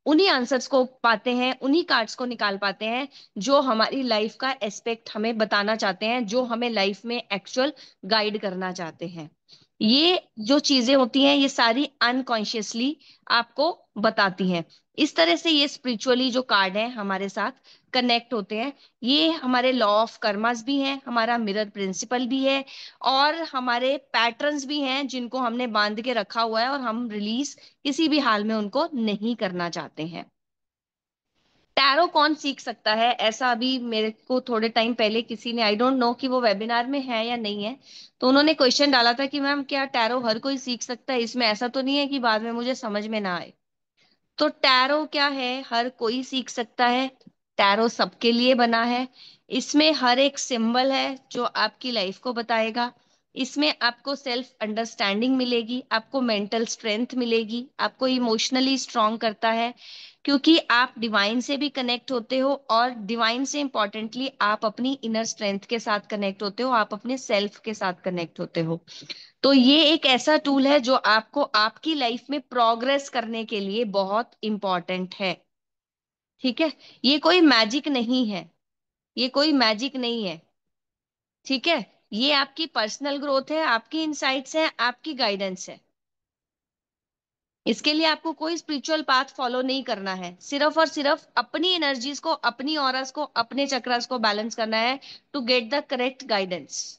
उन्हीं आंसर्स को पाते हैं, उन्हीं कार्ड्स को निकाल पाते हैं, जो हमारी लाइफ का एस्पेक्ट हमें बताना चाहते हैं, जो हमें लाइफ में एक्चुअल गाइड करना चाहते हैं। ये जो चीजें होती हैं, ये सारी अनकॉन्शियसली आपको बताती हैं। इस तरह से ये स्पिरिचुअली जो कार्ड है हमारे साथ कनेक्ट होते हैं। ये हमारे लॉ ऑफ कर्मास भी हैं, हमारा मिरर प्रिंसिपल भी है, और हमारे पैटर्न्स भी हैं, जिनको हमने बांध के रखा हुआ है, और हम रिलीज किसी भी हाल में उनको नहीं करना चाहते हैं। टैरो कौन सीख सकता है, ऐसा अभी मेरे को थोड़े टाइम पहले किसी ने, आई डोंट नो कि वो वेबिनार में है या नहीं है, तो उन्होंने क्वेश्चन डाला था कि मैम क्या टैरो हर कोई सीख सकता है, इसमें ऐसा तो नहीं है कि बाद में मुझे समझ में ना आए। तो टैरो क्या है, हर कोई सीख सकता है। टैरो सबके लिए बना है। इसमें हर एक सिंबल है जो आपकी लाइफ को बताएगा। इसमें आपको सेल्फ अंडरस्टैंडिंग मिलेगी, आपको मेंटल स्ट्रेंथ मिलेगी, आपको इमोशनली स्ट्रांग करता है, क्योंकि आप डिवाइन से भी कनेक्ट होते हो, और डिवाइन से इंपॉर्टेंटली आप अपनी इनर स्ट्रेंथ के साथ कनेक्ट होते हो, आप अपने सेल्फ के साथ कनेक्ट होते हो। तो ये एक ऐसा टूल है जो आपको आपकी लाइफ में प्रोग्रेस करने के लिए बहुत इंपॉर्टेंट है। ठीक है। ये कोई मैजिक नहीं है, ये कोई मैजिक नहीं है। ठीक है। ये आपकी पर्सनल ग्रोथ है, आपकी इंसाइट्स हैं, आपकी गाइडेंस है। इसके लिए आपको कोई स्पिरिचुअल पाथ फॉलो नहीं करना है, सिर्फ और सिर्फ अपनी एनर्जीज को, अपनी ऑरास को, अपने चक्रास को बैलेंस करना है, to get the correct guidance.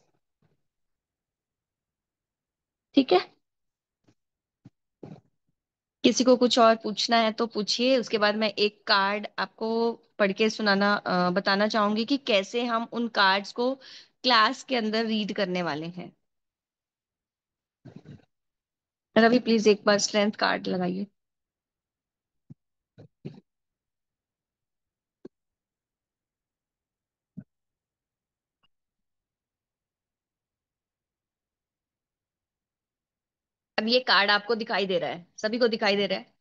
ठीक है, किसी को कुछ और पूछना है तो पूछिए। उसके बाद मैं एक कार्ड आपको पढ़ के सुनाना बताना चाहूंगी कि कैसे हम उन कार्ड्स को क्लास के अंदर रीड करने वाले हैं। रवि प्लीज एक बार स्ट्रेंथ कार्ड लगाइए। अब ये कार्ड आपको दिखाई दे रहा है, सभी को दिखाई दे रहा है।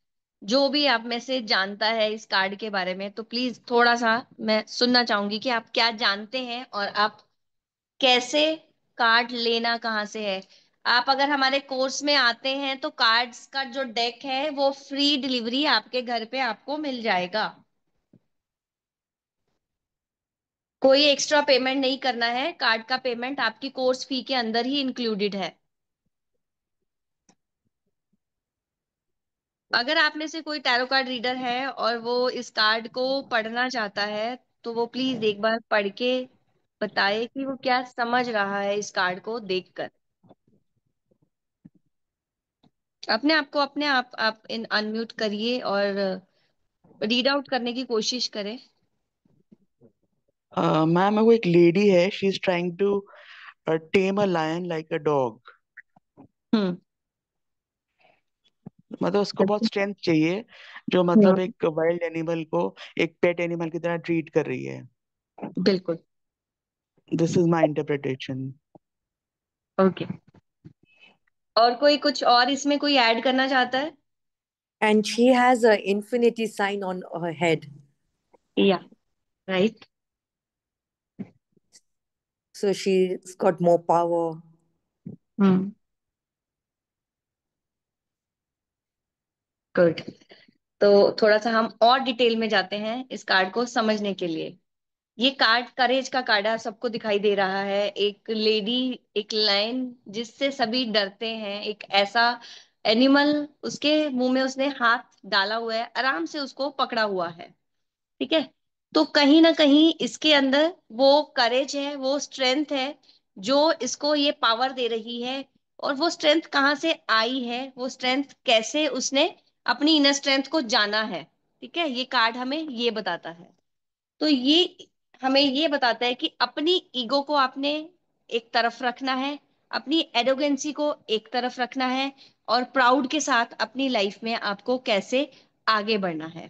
जो भी आप में से जानता है इस कार्ड के बारे में तो प्लीज थोड़ा सा मैं सुनना चाहूंगी कि आप क्या जानते हैं और आप कैसे कार्ड लेना कहाँ से है। आप अगर हमारे कोर्स में आते हैं तो कार्ड्स का जो डेक है वो फ्री डिलीवरी आपके घर पे आपको मिल जाएगा। कोई एक्स्ट्रा पेमेंट नहीं करना है, कार्ड का पेमेंट आपकी कोर्स फी के अंदर ही इंक्लूडेड है। अगर आप में से कोई टैरो कार्ड रीडर है और वो इस कार्ड को पढ़ना चाहता है तो वो प्लीज एक बार पढ़ के बताए कि वो क्या समझ रहा है इस कार्ड को देखकर। अपने आप इन अनम्यूट करिए और रीड आउट करने की कोशिश करें। मैम वो एक लेडी है, she is trying to tame a lion like a dog. Hmm. मतलब उसको बहुत स्ट्रेंथ चाहिए, जो मतलब हम्म, एक वाइल्ड एनिमल को एक पेट एनिमल की तरह ट्रीट कर रही है। बिल्कुल। This is my interpretation. Okay, और कोई कुछ और इसमें कोई ऐड करना चाहता है? And she has a infinity sign on her head. या right. So she's got more power. हम्म, गुड। तो थोड़ा सा हम और डिटेल में जाते हैं इस कार्ड को समझने के लिए। ये कार्ड करेज का कार्ड है, सबको दिखाई दे रहा है। एक लेडी, एक लायन जिससे सभी डरते हैं, एक ऐसा एनिमल, उसके मुंह में उसने हाथ डाला हुआ है, आराम से उसको पकड़ा हुआ है। ठीक है, तो कहीं ना कहीं इसके अंदर वो करेज है, वो स्ट्रेंथ है जो इसको ये पावर दे रही है। और वो स्ट्रेंथ कहाँ से आई है, वो स्ट्रेंथ कैसे उसने अपनी इनर स्ट्रेंथ को जाना है। ठीक है, ये कार्ड हमें ये बताता है। तो ये हमें ये बताता है कि अपनी ईगो को आपने एक तरफ रखना है, अपनी एरोगेंसी को एक तरफ रखना है, और प्राउड के साथ अपनी लाइफ में आपको कैसे आगे बढ़ना है।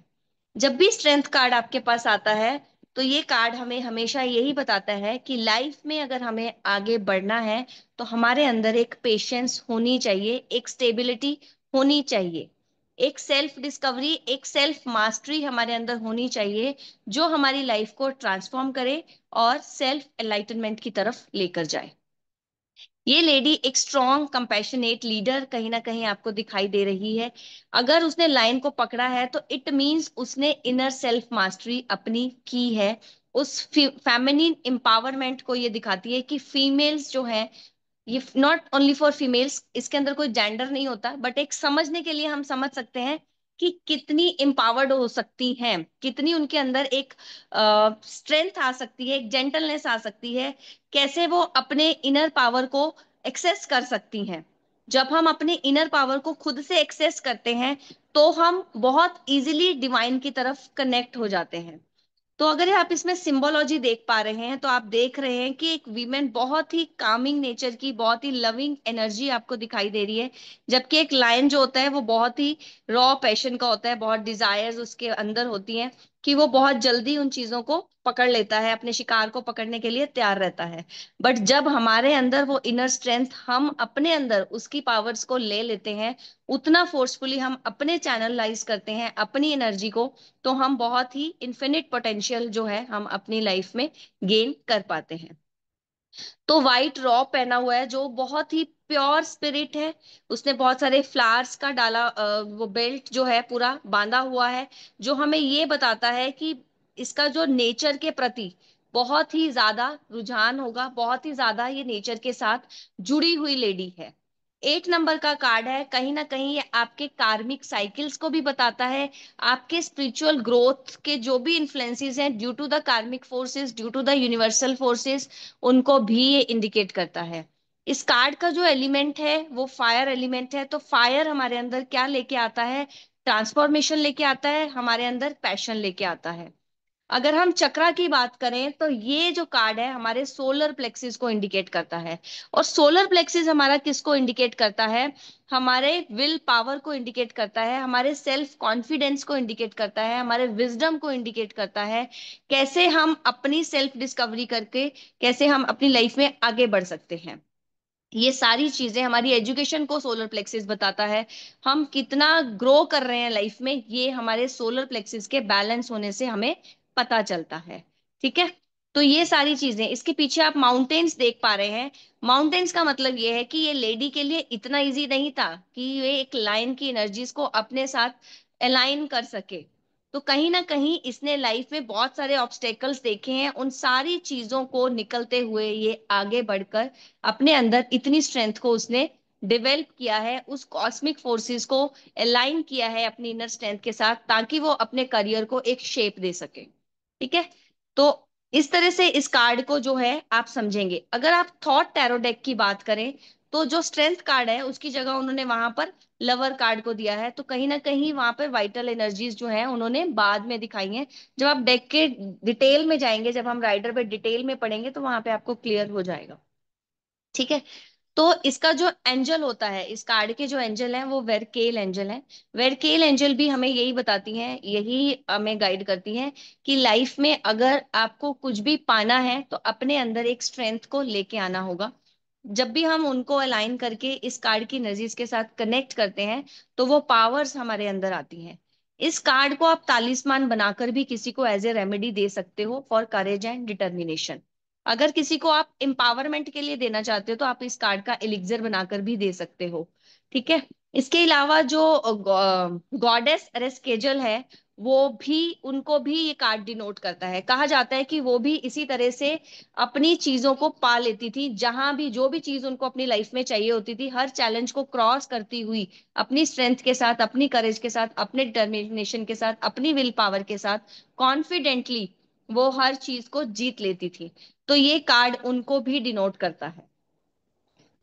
जब भी स्ट्रेंथ कार्ड आपके पास आता है तो ये कार्ड हमें हमेशा यही बताता है कि लाइफ में अगर हमें आगे बढ़ना है तो हमारे अंदर एक पेशेंस होनी चाहिए, एक स्टेबिलिटी होनी चाहिए, एक सेल्फ डिस्कवरी, एक सेल्फ मास्टरी हमारे अंदर होनी चाहिए, जो हमारी लाइफ को ट्रांसफॉर्म करे और सेल्फ एनलाइटनमेंट की तरफ लेकर जाए। ये लेडी एक स्ट्रॉन्ग कंपैशनेट लीडर कहीं ना कहीं आपको दिखाई दे रही है। अगर उसने लाइन को पकड़ा है तो इट मींस उसने इनर सेल्फ मास्टरी अपनी की है। उस फेमिनिन एम्पावरमेंट को ये दिखाती है कि फीमेल्स जो है, ये नॉट ओनली फॉर फीमेल्स, इसके अंदर कोई जेंडर नहीं होता, बट एक समझने के लिए हम समझ सकते हैं कि कितनी एम्पावर्ड हो सकती हैं, कितनी उनके अंदर एक स्ट्रेंथ आ सकती है, एक जेंटलनेस आ सकती है, कैसे वो अपने इनर पावर को एक्सेस कर सकती हैं। जब हम अपने इनर पावर को खुद से एक्सेस करते हैं तो हम बहुत इजीली डिवाइन की तरफ कनेक्ट हो जाते हैं। तो अगर आप इसमें सिंबोलॉजी देख पा रहे हैं तो आप देख रहे हैं कि एक वीमेन बहुत ही कामिंग नेचर की, बहुत ही लविंग एनर्जी आपको दिखाई दे रही है। जबकि एक लायन जो होता है वो बहुत ही रॉ पैशन का होता है, बहुत डिजायर्स उसके अंदर होती हैं कि वो बहुत जल्दी उन चीजों को पकड़ लेता है, अपने शिकार को पकड़ने के लिए तैयार रहता है। बट जब हमारे अंदर वो इनर स्ट्रेंथ, हम अपने अंदर उसकी पावर्स को ले लेते हैं, उतना फोर्सफुली हम अपने चैनलाइज करते हैं अपनी एनर्जी को, तो हम बहुत ही इन्फिनिट पोटेंशियल जो है हम अपनी लाइफ में गेन कर पाते हैं। तो वाइट रॉ पहना हुआ है जो बहुत ही प्योर स्पिरिट है। उसने बहुत सारे फ्लावर्स का डाला, वो बेल्ट जो है पूरा बांधा हुआ है, जो हमें ये बताता है कि इसका जो नेचर के प्रति बहुत ही ज्यादा रुझान होगा, बहुत ही ज्यादा ये नेचर के साथ जुड़ी हुई लेडी है। 8 नंबर का कार्ड है, कहीं ना कहीं ये आपके कार्मिक साइकिल्स को भी बताता है, आपके स्पिरिचुअल ग्रोथ के जो भी इन्फ्लुएंसेस हैं due to the karmic forces, due to the universal forces, उनको भी ये इंडिकेट करता है। इस कार्ड का जो एलिमेंट है वो फायर एलिमेंट है, तो फायर हमारे अंदर क्या लेके आता है? ट्रांसफॉर्मेशन लेके आता है, हमारे अंदर पैशन लेके आता है। अगर हम चक्रा की बात करें तो ये जो कार्ड है हमारे सोलर प्लेक्सिस को इंडिकेट करता है। और सोलर प्लेक्सिस हमारा किसको इंडिकेट करता है? हमारे विल पावर को इंडिकेट करता है, हमारे सेल्फ कॉन्फिडेंस को इंडिकेट करता है, हमारे विजडम को इंडिकेट करता है, कैसे हम अपनी सेल्फ डिस्कवरी करके कैसे हम अपनी लाइफ में आगे बढ़ सकते हैं। ये सारी चीजें, हमारी एजुकेशन को सोलर प्लेक्सिस बताता है, हम कितना ग्रो कर रहे हैं लाइफ में, ये हमारे सोलर प्लेक्सिस के बैलेंस होने से हमें पता चलता है। ठीक है, तो ये सारी चीजें, इसके पीछे आप माउंटेन्स देख पा रहे हैं। माउंटेन्स का मतलब ये है कि ये लेडी के लिए इतना इजी नहीं था कि ये एक लाइन की एनर्जीज को अपने साथ अलाइन कर सके। तो कहीं ना कहीं इसने लाइफ में बहुत सारे ऑब्स्टेकल्स देखे हैं, उन सारी चीजों को निकलते हुए ये आगे बढ़कर अपने अंदर इतनी स्ट्रेंथ को उसने डेवलप किया है, उस कॉस्मिक फोर्सेस को अलाइन किया है अपनी इनर स्ट्रेंथ के साथ, ताकि वो अपने करियर को एक शेप दे सके। ठीक है, तो इस तरह से इस कार्ड को जो है आप समझेंगे। अगर आप थॉट टैरो डेक की बात करें तो जो स्ट्रेंथ कार्ड है उसकी जगह उन्होंने वहां पर लवर कार्ड को दिया है, तो कहीं ना कहीं वहां पर वाइटल एनर्जीज जो है उन्होंने बाद में दिखाई हैं। जब आप डेक के डिटेल में जाएंगे, जब हम राइडर पे डिटेल में पढ़ेंगे तो वहां पे आपको क्लियर हो जाएगा। ठीक है, तो इसका जो एंजल होता है, इस कार्ड के जो एंजल हैं वो वेरकेल एंजल हैं। वेरकेल एंजल भी हमें यही बताती हैं, यही हमें गाइड करती हैं कि लाइफ में अगर आपको कुछ भी पाना है तो अपने अंदर एक स्ट्रेंथ को लेके आना होगा। जब भी हम उनको अलाइन करके इस कार्ड की एनर्जीज के साथ कनेक्ट करते हैं तो वो पावर्स हमारे अंदर आती हैं। इस कार्ड को आप तालिस्मान बनाकर भी किसी को एज ए रेमेडी दे सकते हो फॉर करेज एंड डिटर्मिनेशन। अगर किसी को आप एम्पावरमेंट के लिए देना चाहते हो तो आप इस कार्ड का एलिक्सर बनाकर भी दे सकते हो। ठीक है, इसके अलावा जो गॉडेस रेस्केजल है, वो भी, उनको भी ये कार्ड डिनोट करता है। कहा जाता है कि वो भी इसी तरह से अपनी चीजों को पा लेती थी, जहां भी जो भी चीज उनको अपनी लाइफ में चाहिए होती थी, हर चैलेंज को क्रॉस करती हुई अपनी स्ट्रेंथ के साथ, अपनी करेज के साथ, अपने डिटर्मिनेशन के साथ, अपनी विल पावर के साथ कॉन्फिडेंटली वो हर चीज को जीत लेती थी। तो ये कार्ड उनको भी डिनोट करता है।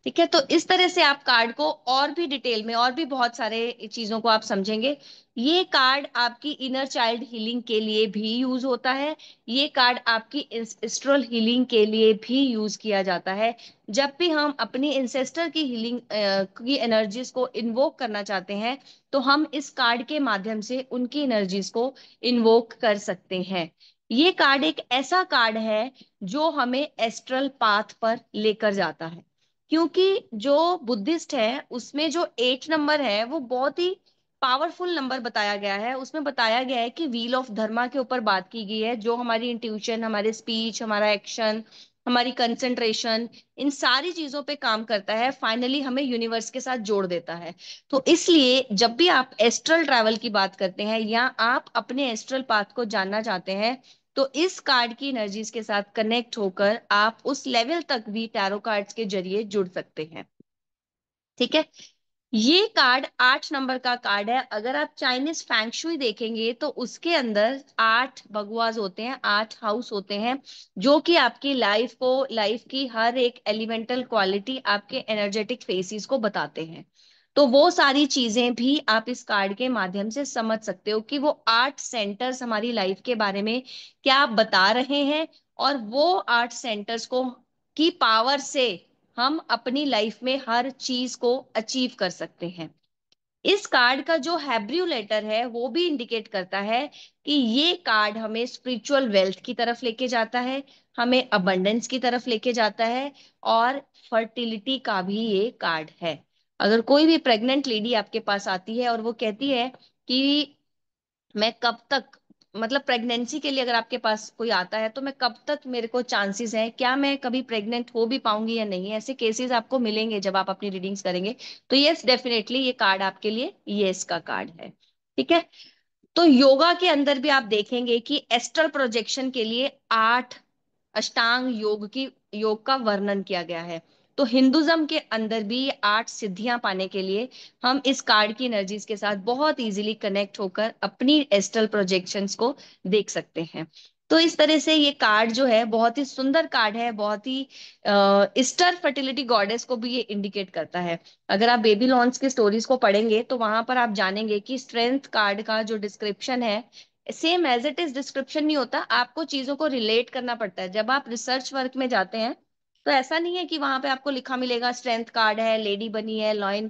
ठीक है, तो इस तरह से आप कार्ड को और भी डिटेल में और भी बहुत सारे चीजों को आप समझेंगे। ये कार्ड आपकी इनर चाइल्ड हीलिंग के लिए भी यूज होता है। ये कार्ड आपकी एंसेस्ट्रल हीलिंग के लिए भी यूज किया जाता है। जब भी हम अपनी इंसेस्टर की हीलिंग की एनर्जीज को इन्वोक करना चाहते हैं तो हम इस कार्ड के माध्यम से उनकी एनर्जीज को इन्वोक कर सकते हैं। ये कार्ड एक ऐसा कार्ड है जो हमें एस्ट्रल पाथ पर लेकर जाता है, क्योंकि जो बुद्धिस्ट है उसमें जो 8 नंबर है वो बहुत ही पावरफुल नंबर बताया गया है। उसमें बताया गया है कि व्हील ऑफ धर्मा के ऊपर बात की गई है, जो हमारी इंट्यूशन, हमारे स्पीच, हमारा एक्शन, हमारी कंसंट्रेशन, इन सारी चीजों पे काम करता है, फाइनली हमें यूनिवर्स के साथ जोड़ देता है। तो इसलिए जब भी आप एस्ट्रल ट्रैवल की बात करते हैं या आप अपने एस्ट्रल पाथ को जानना चाहते हैं तो इस कार्ड की एनर्जीज के साथ कनेक्ट होकर आप उस लेवल तक भी टैरो कार्ड्स के जरिए जुड़ सकते हैं। ठीक है, ये कार्ड 8 नंबर का कार्ड है। अगर आप चाइनीज फैंगशुई देखेंगे तो उसके अंदर 8 भगवाज होते हैं, 8 हाउस होते हैं, जो कि आपकी लाइफ को, लाइफ की हर एक एलिमेंटल क्वालिटी, आपके एनर्जेटिक फेसिस को बताते हैं। तो वो सारी चीजें भी आप इस कार्ड के माध्यम से समझ सकते हो कि वो 8 सेंटर्स हमारी लाइफ के बारे में क्या बता रहे हैं, और वो 8 सेंटर्स को की पावर से हम अपनी लाइफ में हर चीज को अचीव कर सकते हैं। इस कार्ड का जो हैब्रू लेटर है वो भी इंडिकेट करता है कि ये कार्ड हमें स्पिरिचुअल वेल्थ की तरफ लेके जाता है, हमें अबंडेंस की तरफ लेके जाता है, और फर्टिलिटी का भी ये कार्ड है। अगर कोई भी प्रेग्नेंट लेडी आपके पास आती है और वो कहती है कि मैं कब तक, मतलब प्रेगनेंसी के लिए अगर आपके पास कोई आता है तो मैं कब तक, मेरे को चांसेस हैं, क्या मैं कभी प्रेग्नेंट हो भी पाऊंगी या नहीं, ऐसे केसेस आपको मिलेंगे जब आप अपनी रीडिंग्स करेंगे। तो यस, डेफिनेटली ये कार्ड आपके लिए यस का कार्ड है। ठीक है, तो योगा के अंदर भी आप देखेंगे कि एस्ट्रल प्रोजेक्शन के लिए 8 अष्टांग योग का वर्णन किया गया है। तो हिंदुज्म के अंदर भी 8 सिद्धियां पाने के लिए हम इस कार्ड की एनर्जीज के साथ बहुत इजीली कनेक्ट होकर अपनी एस्ट्रल प्रोजेक्शंस को देख सकते हैं। तो इस तरह से ये कार्ड जो है बहुत ही सुंदर कार्ड है, बहुत ही ईस्टर फर्टिलिटी गॉडेस को भी ये इंडिकेट करता है। अगर आप बेबी लॉन्स की स्टोरीज को पढ़ेंगे तो वहां पर आप जानेंगे कि स्ट्रेंथ कार्ड का जो डिस्क्रिप्शन है same as it is description नहीं होता, आपको चीजों को रिलेट करना पड़ता है। जब आप रिसर्च वर्क में जाते हैं तो ऐसा नहीं है कि वहां पे आपको लिखा मिलेगा स्ट्रेंथ कार्ड है, लेडी बनी है, लॉइन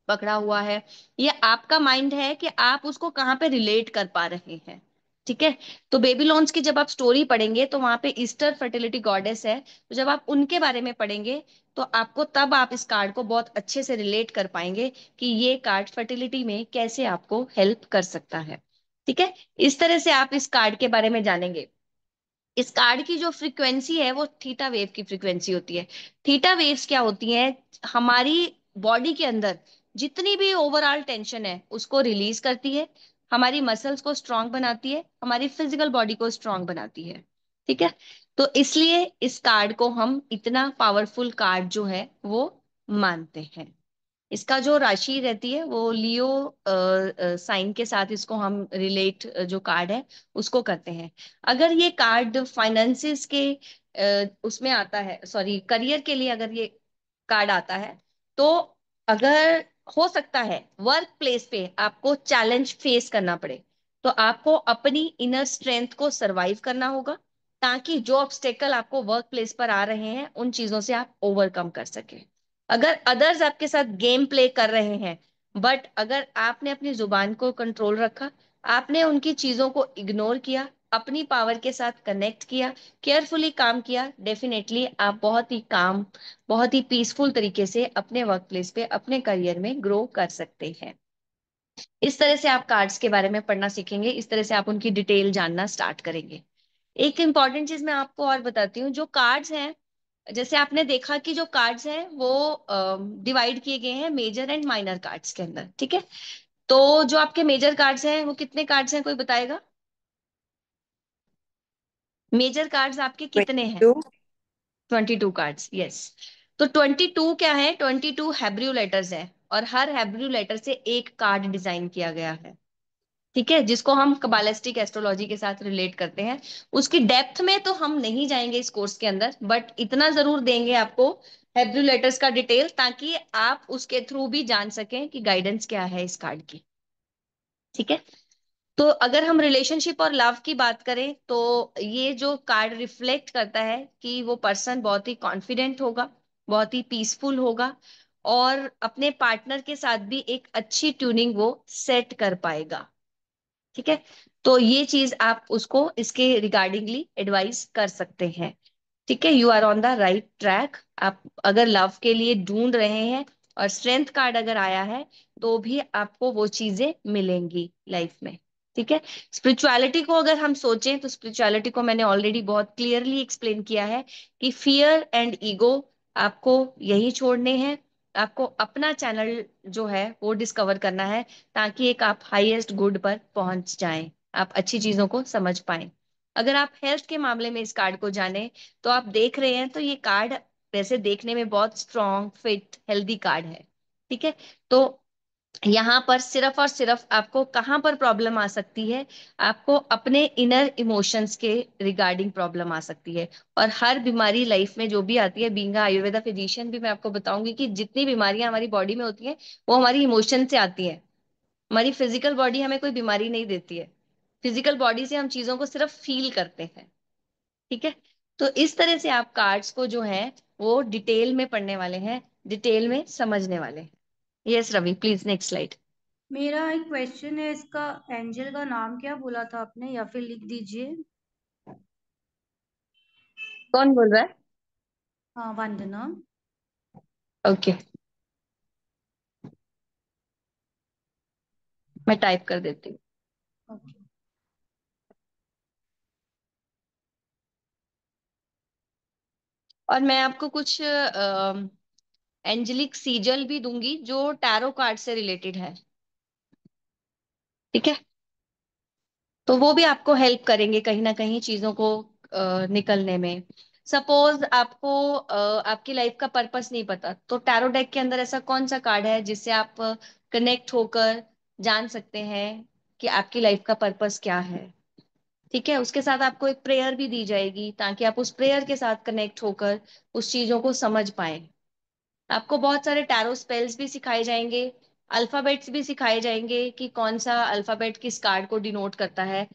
पकड़ा हुआ है। ये आपका माइंड है कि आप उसको कहाँ पे रिलेट कर पा रहे हैं। ठीक है। तो बेबीलोन्स की जब आप स्टोरी पढ़ेंगे तो वहां पे ईस्टर फर्टिलिटी गॉडेस है, तो जब आप उनके बारे में पढ़ेंगे तो आपको तब आप इस कार्ड को बहुत अच्छे से रिलेट कर पाएंगे कि ये कार्ड फर्टिलिटी में कैसे आपको हेल्प कर सकता है। ठीक है। इस तरह से आप इस कार्ड के बारे में जानेंगे। इस कार्ड की जो फ्रीक्वेंसी है वो थीटा वेव की फ्रीक्वेंसी होती है। थीटा वेव्स क्या होती हैं? हमारी बॉडी के अंदर जितनी भी ओवरऑल टेंशन है उसको रिलीज करती है, हमारी मसल्स को स्ट्रांग बनाती है, हमारी फिजिकल बॉडी को स्ट्रांग बनाती है। ठीक है। तो इसलिए इस कार्ड को हम इतना पावरफुल कार्ड जो है वो मानते हैं। इसका जो राशि रहती है वो लियो साइन के साथ इसको हम रिलेट, जो कार्ड है उसको करते हैं। अगर ये कार्ड फाइनेंसिस के उसमें आता है, सॉरी करियर के लिए अगर ये कार्ड आता है, तो अगर हो सकता है वर्क प्लेस पे आपको चैलेंज फेस करना पड़े, तो आपको अपनी इनर स्ट्रेंथ को सरवाइव करना होगा, ताकि जो ऑब्स्टेकल आपको वर्क प्लेस पर आ रहे हैं उन चीजों से आप ओवरकम कर सके। अगर अदर्स आपके साथ गेम प्ले कर रहे हैं, बट अगर आपने अपनी जुबान को कंट्रोल रखा, आपने उनकी चीजों को इग्नोर किया, अपनी पावर के साथ कनेक्ट किया, केयरफुली काम किया, डेफिनेटली आप बहुत ही काम, बहुत ही पीसफुल तरीके से अपने वर्क प्लेस पे, अपने करियर में ग्रो कर सकते हैं। इस तरह से आप कार्ड्स के बारे में पढ़ना सीखेंगे, इस तरह से आप उनकी डिटेल जानना स्टार्ट करेंगे। एक इंपॉर्टेंट चीज मैं आपको और बताती हूँ, जो कार्ड्स हैं, जैसे आपने देखा कि जो कार्ड्स हैं वो डिवाइड किए गए हैं मेजर एंड माइनर कार्ड्स के अंदर। ठीक है। तो जो आपके मेजर कार्ड्स हैं वो कितने कार्ड्स हैं, कोई बताएगा? मेजर कार्ड्स आपके कितने हैं? 22. 22 कार्ड्स, यस। तो 22 क्या है? 22 हैब्रू लेटर्स है, और हर हैब्रू लेटर से एक कार्ड डिजाइन किया गया है। ठीक है। जिसको हम कबालिस्टिक एस्ट्रोलॉजी के साथ रिलेट करते हैं। उसकी डेप्थ में तो हम नहीं जाएंगे इस कोर्स के अंदर, बट इतना जरूर देंगे आपको हेब्रू लेटर्स का डिटेल, ताकि आप उसके थ्रू भी जान सकें कि गाइडेंस क्या है इस कार्ड की। ठीक है। तो अगर हम रिलेशनशिप और लव की बात करें तो ये जो कार्ड रिफ्लेक्ट करता है कि वो पर्सन बहुत ही कॉन्फिडेंट होगा, बहुत ही पीसफुल होगा, और अपने पार्टनर के साथ भी एक अच्छी ट्यूनिंग वो सेट कर पाएगा। ठीक है। तो ये चीज आप उसको इसके रिगार्डिंगली एडवाइस कर सकते हैं। ठीक है। You are on the right track. आप अगर लव के लिए ढूंढ रहे हैं और स्ट्रेंथ कार्ड अगर आया है, तो भी आपको वो चीजें मिलेंगी लाइफ में। ठीक है। स्पिरिचुअलिटी को अगर हम सोचें तो स्पिरिचुअलिटी को मैंने ऑलरेडी बहुत क्लियरली एक्सप्लेन किया है कि फियर एंड ईगो आपको यही छोड़ने हैं। आपको अपना चैनल जो है वो डिस्कवर करना है, ताकि एक आप हाईएस्ट गुड पर पहुंच जाएं, आप अच्छी चीजों को समझ पाएं। अगर आप हेल्थ के मामले में इस कार्ड को जाने, तो आप देख रहे हैं तो ये कार्ड वैसे देखने में बहुत स्ट्रॉन्ग, फिट, हेल्दी कार्ड है। ठीक है। तो यहाँ पर सिर्फ और सिर्फ आपको कहाँ पर प्रॉब्लम आ सकती है? आपको अपने इनर इमोशंस के रिगार्डिंग प्रॉब्लम आ सकती है। और हर बीमारी लाइफ में जो भी आती है, बीइंग आयुर्वेदा फिजिशियन भी मैं आपको बताऊंगी कि जितनी बीमारियां हमारी बॉडी में होती हैं वो हमारी इमोशन से आती हैं। हमारी फिजिकल बॉडी हमें कोई बीमारी नहीं देती है। फिजिकल बॉडी से हम चीजों को सिर्फ फील करते हैं। ठीक है। तो इस तरह से आप कार्ड्स को जो है वो डिटेल में पढ़ने वाले हैं, डिटेल में समझने वाले हैं। Yes Ravi, please next slide. मेरा एक क्वेश्चन है, इसका एंजल का नाम क्या बोला था आपने, या फिर लिख दीजिए। कौन बोल रहा है? हाँ, वंदना। ओके, मैं टाइप कर देती हूँ। ओके। और मैं आपको कुछ एंजेलिक सीजल भी दूंगी जो टैरो कार्ड से रिलेटेड है। ठीक है। तो वो भी आपको हेल्प करेंगे कहीं ना कहीं चीजों को निकलने में। सपोज आपको आपकी लाइफ का पर्पस नहीं पता, तो टैरो डेक के अंदर ऐसा कौन सा कार्ड है जिससे आप कनेक्ट होकर जान सकते हैं कि आपकी लाइफ का पर्पस क्या है? ठीक है, उसके साथ आपको एक प्रेयर भी दी जाएगी ताकि आप उस प्रेयर के साथ कनेक्ट होकर उस चीजों को समझ पाए। आपको बहुत सारे टैरो स्पेल्स भी सिखाए जाएंगे, अल्फाबेट्स भी सिखाए जाएंगे कि कौन सा अल्फाबेट किस कार्ड को डिनोट करता है।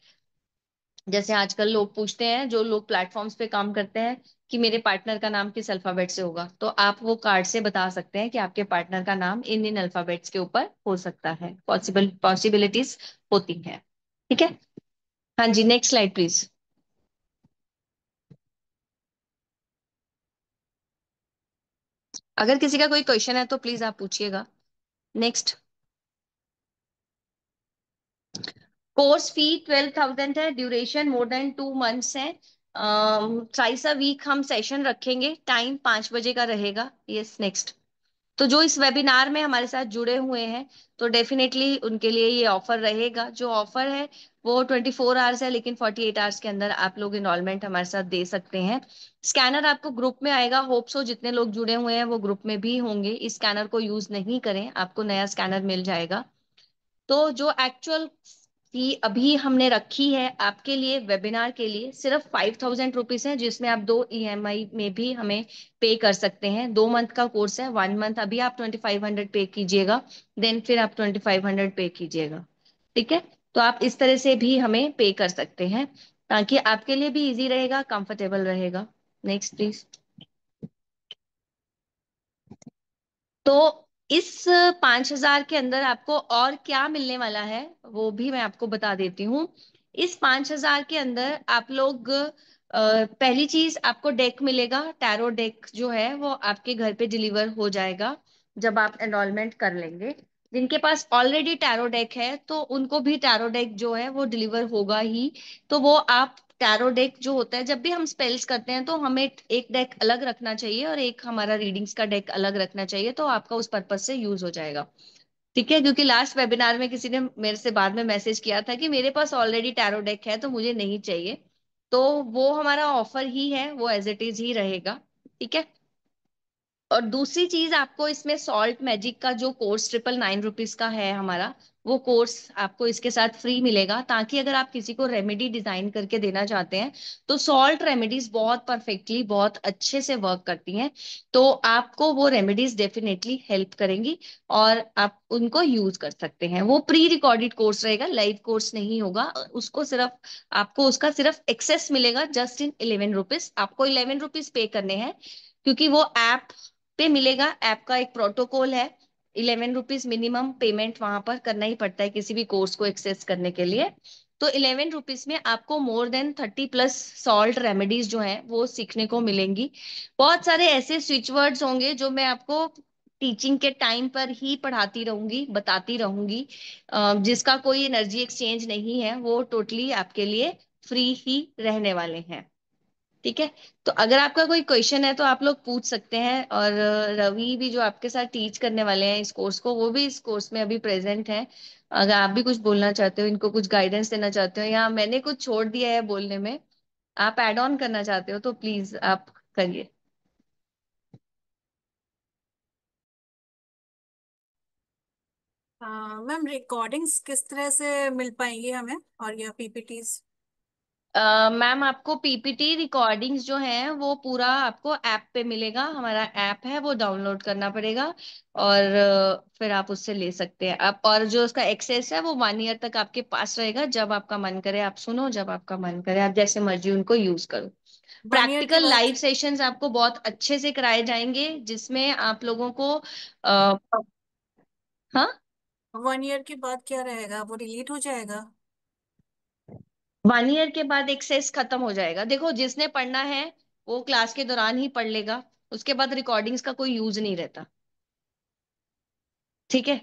जैसे आजकल लोग पूछते हैं, जो लोग प्लेटफॉर्म्स पे काम करते हैं, कि मेरे पार्टनर का नाम किस अल्फाबेट से होगा, तो आप वो कार्ड से बता सकते हैं कि आपके पार्टनर का नाम इन इन अल्फाबेट्स के ऊपर हो सकता है। पॉसिबिलिटीज होती हैं। ठीक है। हाँ जी, नेक्स्ट स्लाइड प्लीज। अगर किसी का कोई क्वेश्चन है तो प्लीज आप पूछिएगा। नेक्स्ट। कोर्स फी 12,000 है, ड्यूरेशन मोर देन 2 मंथ्स है। ट्राइस अ वीक हम सेशन रखेंगे, टाइम 5 बजे का रहेगा। Yes, next. तो जो इस वेबिनार में हमारे साथ जुड़े हुए हैं, तो डेफिनेटली उनके लिए ये ऑफर रहेगा। जो ऑफर है वो 24 आवर्स है, लेकिन 48 आवर्स के अंदर आप लोग इनरोलमेंट हमारे साथ दे सकते हैं। स्कैनर आपको ग्रुप में आएगा, होप सो जितने लोग जुड़े हुए हैं वो ग्रुप में भी होंगे। इस स्कैनर को यूज नहीं करें, आपको नया स्कैनर मिल जाएगा। तो जो एक्चुअल फी अभी हमने रखी है आपके लिए वेबिनार के लिए, सिर्फ 5,000 रुपीज है, जिसमें आप 2 EMI में भी हमें पे कर सकते हैं। 2 मंथ का कोर्स है, 1 मंथ अभी आप 2,500 पे कीजिएगा, देन फिर आप 2,500 पे कीजिएगा। ठीक है। तो आप इस तरह से भी हमें पे कर सकते हैं, ताकि आपके लिए भी इजी रहेगा, कंफर्टेबल रहेगा। Next please. तो इस 5,000 के अंदर आपको और क्या मिलने वाला है वो भी मैं आपको बता देती हूँ। इस 5,000 के अंदर आप लोग पहली चीज आपको डेक मिलेगा। टैरो डेक जो है वो आपके घर पे डिलीवर हो जाएगा जब आप एनरोलमेंट कर लेंगे। जिनके पास ऑलरेडी टैरो डेक है तो उनको भी टैरो डेक जो है वो डिलीवर होगा ही। तो वो आप टैरो डेक जो होता है, जब भी हम स्पेल्स करते हैं तो हमें एक डेक अलग रखना चाहिए और एक हमारा रीडिंग्स का डेक अलग रखना चाहिए, तो आपका उस पर्पज से यूज हो जाएगा। ठीक है, क्योंकि लास्ट वेबिनार में किसी ने मेरे से बाद में मैसेज किया था कि मेरे पास ऑलरेडी टैरो डेक है तो मुझे नहीं चाहिए। तो वो हमारा ऑफर ही है, वो एज इट इज ही रहेगा। ठीक है। और दूसरी चीज, आपको इसमें सॉल्ट मैजिक का जो कोर्स 999 रुपीज का है हमारा, वो कोर्स आपको इसके साथ फ्री मिलेगा, ताकि अगर आप किसी को रेमेडी डिजाइन करके देना चाहते हैं, तो सॉल्ट रेमेडीज बहुत परफेक्टली बहुत अच्छे से वर्क करती हैं। तो आपको वो रेमेडीज डेफिनेटली हेल्प करेंगी और आप उनको यूज कर सकते हैं। वो प्री रिकॉर्डेड कोर्स रहेगा, लाइव कोर्स नहीं होगा। उसको सिर्फ आपको उसका सिर्फ एक्सेस मिलेगा जस्ट इन 11 रुपीज। आपको 11 रुपीज पे करने हैं, क्योंकि वो ऐप पे मिलेगा। ऐप का एक प्रोटोकॉल है, 11 रुपीज मिनिमम पेमेंट वहां पर करना ही पड़ता है किसी भी कोर्स को एक्सेस करने के लिए। तो 11 रुपीज में आपको मोर देन 30+ सॉल्ट रेमेडीज जो है वो सीखने को मिलेंगी। बहुत सारे ऐसे स्विच वर्ड्स होंगे जो मैं आपको टीचिंग के टाइम पर ही पढ़ाती रहूंगी, बताती रहूंगी। जिसका कोई एनर्जी एक्सचेंज नहीं है, वो टोटली आपके लिए फ्री ही रहने वाले हैं। ठीक है। तो अगर आपका कोई क्वेश्चन है तो आप लोग पूछ सकते हैं। और रवि भी जो आपके साथ टीच करने वाले हैं इस कोर्स को, वो भी इस कोर्स में अभी प्रेजेंट है। अगर आप भी कुछ बोलना चाहते हो, इनको कुछ गाइडेंस देना चाहते हो, या मैंने कुछ छोड़ दिया है बोलने में, आप ऐड ऑन करना चाहते हो, तो प्लीज आप करिए। मैम रिकॉर्डिंग्स किस तरह से मिल पाएंगी हमें, और या पीपीटीज? मैम, आपको पीपीटी रिकॉर्डिंग्स जो हैं वो पूरा आपको ऐप पे मिलेगा। हमारा ऐप है, वो डाउनलोड करना पड़ेगा और फिर आप उससे ले सकते हैं आप। और जो उसका एक्सेस है वो 1 ईयर तक आपके पास रहेगा। जब आपका मन करे आप सुनो, जब आपका मन करे आप जैसे मर्जी उनको यूज करो। 1 ईयर के प्रैक्टिकल बाद? लाइव सेशंस आपको बहुत अच्छे से कराए जाएंगे, जिसमें आप लोगों को आ, हाँ, 1 ईयर के बाद क्या रहेगा, वो डिलीट हो जाएगा? 1 ईयर के बाद एक्सेस खत्म हो जाएगा। देखो, जिसने पढ़ना है वो क्लास के दौरान ही पढ़ लेगा, उसके बाद रिकॉर्डिंग्स का कोई यूज नहीं रहता। ठीक है।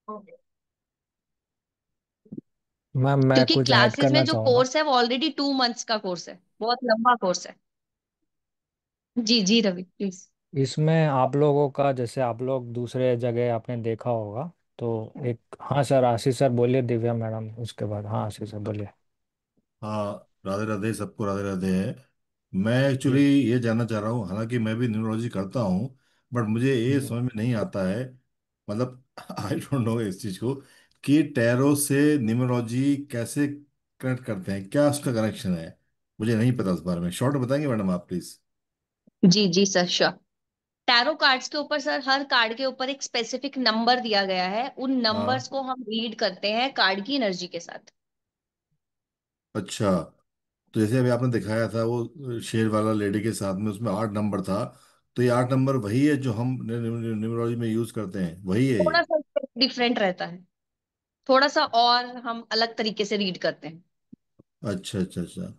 ओके। मैम मैं क्योंकि कुछ ऐड क्लासेस में करना जो चाहूँगा। कोर्स है वो ऑलरेडी 2 मंथ्स का कोर्स है, बहुत लंबा कोर्स है। जी जी रवि प्लीज। इसमें आप लोगों का, जैसे आप लोग दूसरे जगह आपने देखा होगा, तो एक, हाँ सर, आशीष सर बोलिए, दिव्या मैडम उसके बाद, हाँ आशीष सर बोलिए। हाँ, राधे राधे, सबको राधे राधे है। मैं एक्चुअली जी। ये जानना चाह रहा हूँ, हालांकि मैं भी न्यूरोलॉजी करता हूँ, बट मुझे ये जी। समझ में नहीं आता है, मतलब आई डोंट नो इस चीज़ को, कि टैरो से न्यूमरोलॉजी कैसे कनेक्ट करते हैं, क्या उसका कनेक्शन है? मुझे नहीं पता उस बारे में, शॉर्ट बताएंगे मैडम आप प्लीज? जी जी सर, श्योर। टैरो कार्ड्स के ऊपर सर, हर कार्ड के ऊपर एक स्पेसिफिक नंबर दिया गया है, उन हाँ। नंबर्स को हम रीड करते हैं कार्ड की एनर्जी के साथ। अच्छा, तो जैसे अभी आपने दिखाया था वो शेर वाला लेडी के साथ में, उसमें 8 नंबर था, तो ये 8 नंबर वही है जो हम न्यूमरोलॉजी में यूज करते हैं, वही है थोड़ा ये? सा डिफरेंट रहता है, थोड़ा सा और हम अलग तरीके से रीड करते हैं। अच्छा अच्छा अच्छा,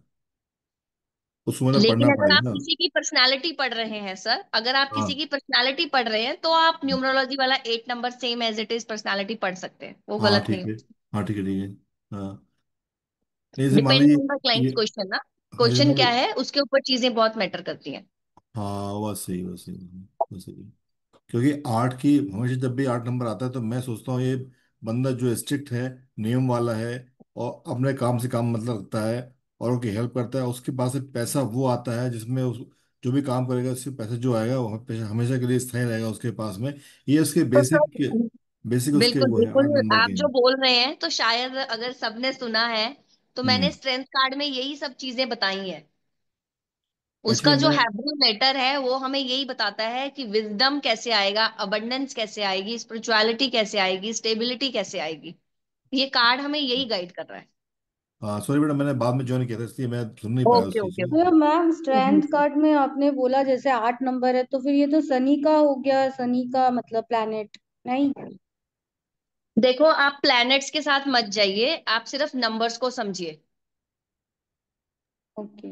उसको मतलब लेकिन पढ़ना अगर आप पड़ेगा? किसी की पर्सनालिटी पढ़ रहे हैं सर, अगर आप किसी हाँ की पर्सनालिटी पढ़ रहे हैं तो आप न्यूमरोलॉजी वाला 8 number same as it is personality पढ़ सकते हैं, वो हाँ गलत नहीं ठीक है। होता। हाँ ठीक है ठीक है। हाँ, नहीं जैसे मान डिपेंड लीजिए ऑन द क्लाइंट्स ये, क्वेश्चन ना, हाँ जैसे क्वेश्चन मान क्या लीजिए, है उसके ऊपर चीजें बहुत मैटर करती हैं। हाँ वो सही वो सही वो सही। क्योंकि आठ की हमेशा जब भी 8 नंबर आता है तो मैं सोचता हूँ ये बंदा जो स्ट्रिक्ट है, नियम वाला है, और अपने काम से काम मतलब रखता है, और उनकी हेल्प करता है, उसके पास से पैसा वो आता है जिसमें जो भी काम करेगा उससे पैसा जो आएगा वो हमेशा के लिए स्थायी रहेगा उसके पास में। ये उसके तो बेसिक, सर बेसिक उसके बिल्कुल वो है आठ बिल्कुल, नंबर आप के। जो बोल रहे हैं तो शायद अगर सबने सुना है, तो मैंने हम्म। स्ट्रेंथ कार्ड में यही सब चीजें बताई हैं। उसका एक्चुअली जो मैं, हैब्रू लेटर है वो हमें यही बताता है कि विजडम कैसे आएगा, अबंडेंस कैसे आएगी, स्पिरिचुअलिटी कैसे आएगी, स्टेबिलिटी कैसे आएगी। ये कार्ड हमें यही गाइड कर रहा है। हाँ सॉरी बेटा, मैंने बाद में ज्वाइन किया था इसलिए मैं सुन नहीं पाया उस ओके चीज़ ओके। को। तो मैम जी स्ट्रेंथ सर। कार्ड में आपने बोला जैसे 8 नंबर है, तो फिर ये तो शनि का हो गया, शनि का मतलब प्लैनेट नहीं? देखो, आप प्लैनेट्स के साथ मत जाइए, आप सिर्फ नंबर्स को समझिए। ओके।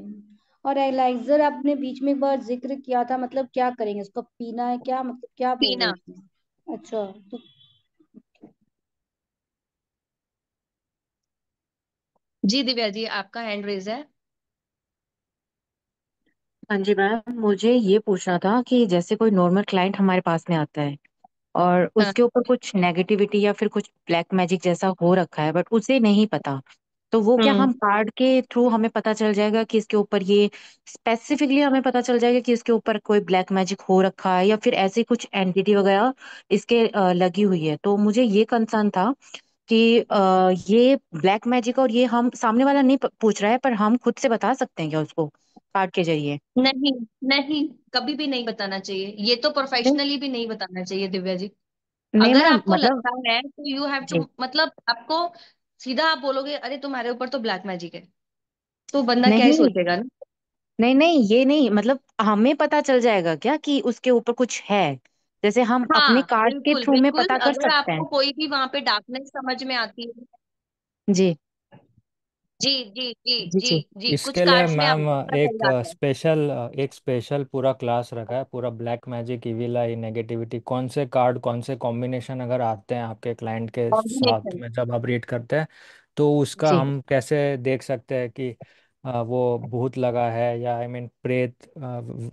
और एलाइजर आपने बीच में एक बार जिक्र किया था, मतलब क्या करेंगे उसको, पीना है क्या, मतलब क्या बोल रहे पीना। थे? अच्छा तो जी दिव्या जी, आपका हैंड रेज है। हाँ जी मैम, मुझे ये पूछना था कि जैसे कोई नॉर्मल क्लाइंट हमारे पास में आता है और हाँ। उसके ऊपर कुछ नेगेटिविटी या फिर कुछ ब्लैक मैजिक जैसा हो रखा है बट उसे नहीं पता, तो वो क्या हम्म। हम कार्ड के थ्रू हमें पता चल जाएगा कि इसके ऊपर ये स्पेसिफिकली हमें पता चल जाएगा कि इसके ऊपर कोई ब्लैक मैजिक हो रखा है या फिर ऐसी कुछ एंटिटी वगैरह इसके लगी हुई है? तो मुझे ये कंसर्न था कि ये ब्लैक मैजिक और ये हम सामने वाला नहीं पूछ रहा है पर हम खुद से बता सकते हैं क्या उसको कार्ड के जरिए? नहीं नहीं, कभी भी नहीं बताना चाहिए, ये तो प्रोफेशनली भी नहीं बताना चाहिए दिव्या जी। नहीं अगर मैम, आपको मतलब लगता है तो यू हैव टू, जी, मतलब आपको सीधा आप बोलोगे अरे तुम्हारे ऊपर तो ब्लैक मैजिक है, तो बंदा क्या ही नहीं सोचेगा ना। नहीं नहीं, ये नहीं, मतलब हमें पता चल जाएगा क्या कि उसके ऊपर कुछ है? जैसे हम अपने हाँ कार्ड के बिल्कुल थ्रू में बिल्कुल, पता कर अगर सकते हैं? आपको कोई भी वहां पे डार्कनेस समझ में आती है। जी जी जी जी जी जी जी। जी, कुछ इसके लिए कार्ड्स में मैम आपको पता चल एक जाता है। स्पेशल एक स्पेशल पूरा क्लास रखा है, पूरा ब्लैक मैजिक, इविल आई, नेगेटिविटी, कौन से कार्ड कौन से कॉम्बिनेशन अगर आते हैं आपके क्लाइंट के साथ कॉम्बिनेशन। में जब आप रीड करते हैं, तो उसका जी हम कैसे देख सकते हैं कि वो भूत लगा है या आई मीन प्रेत,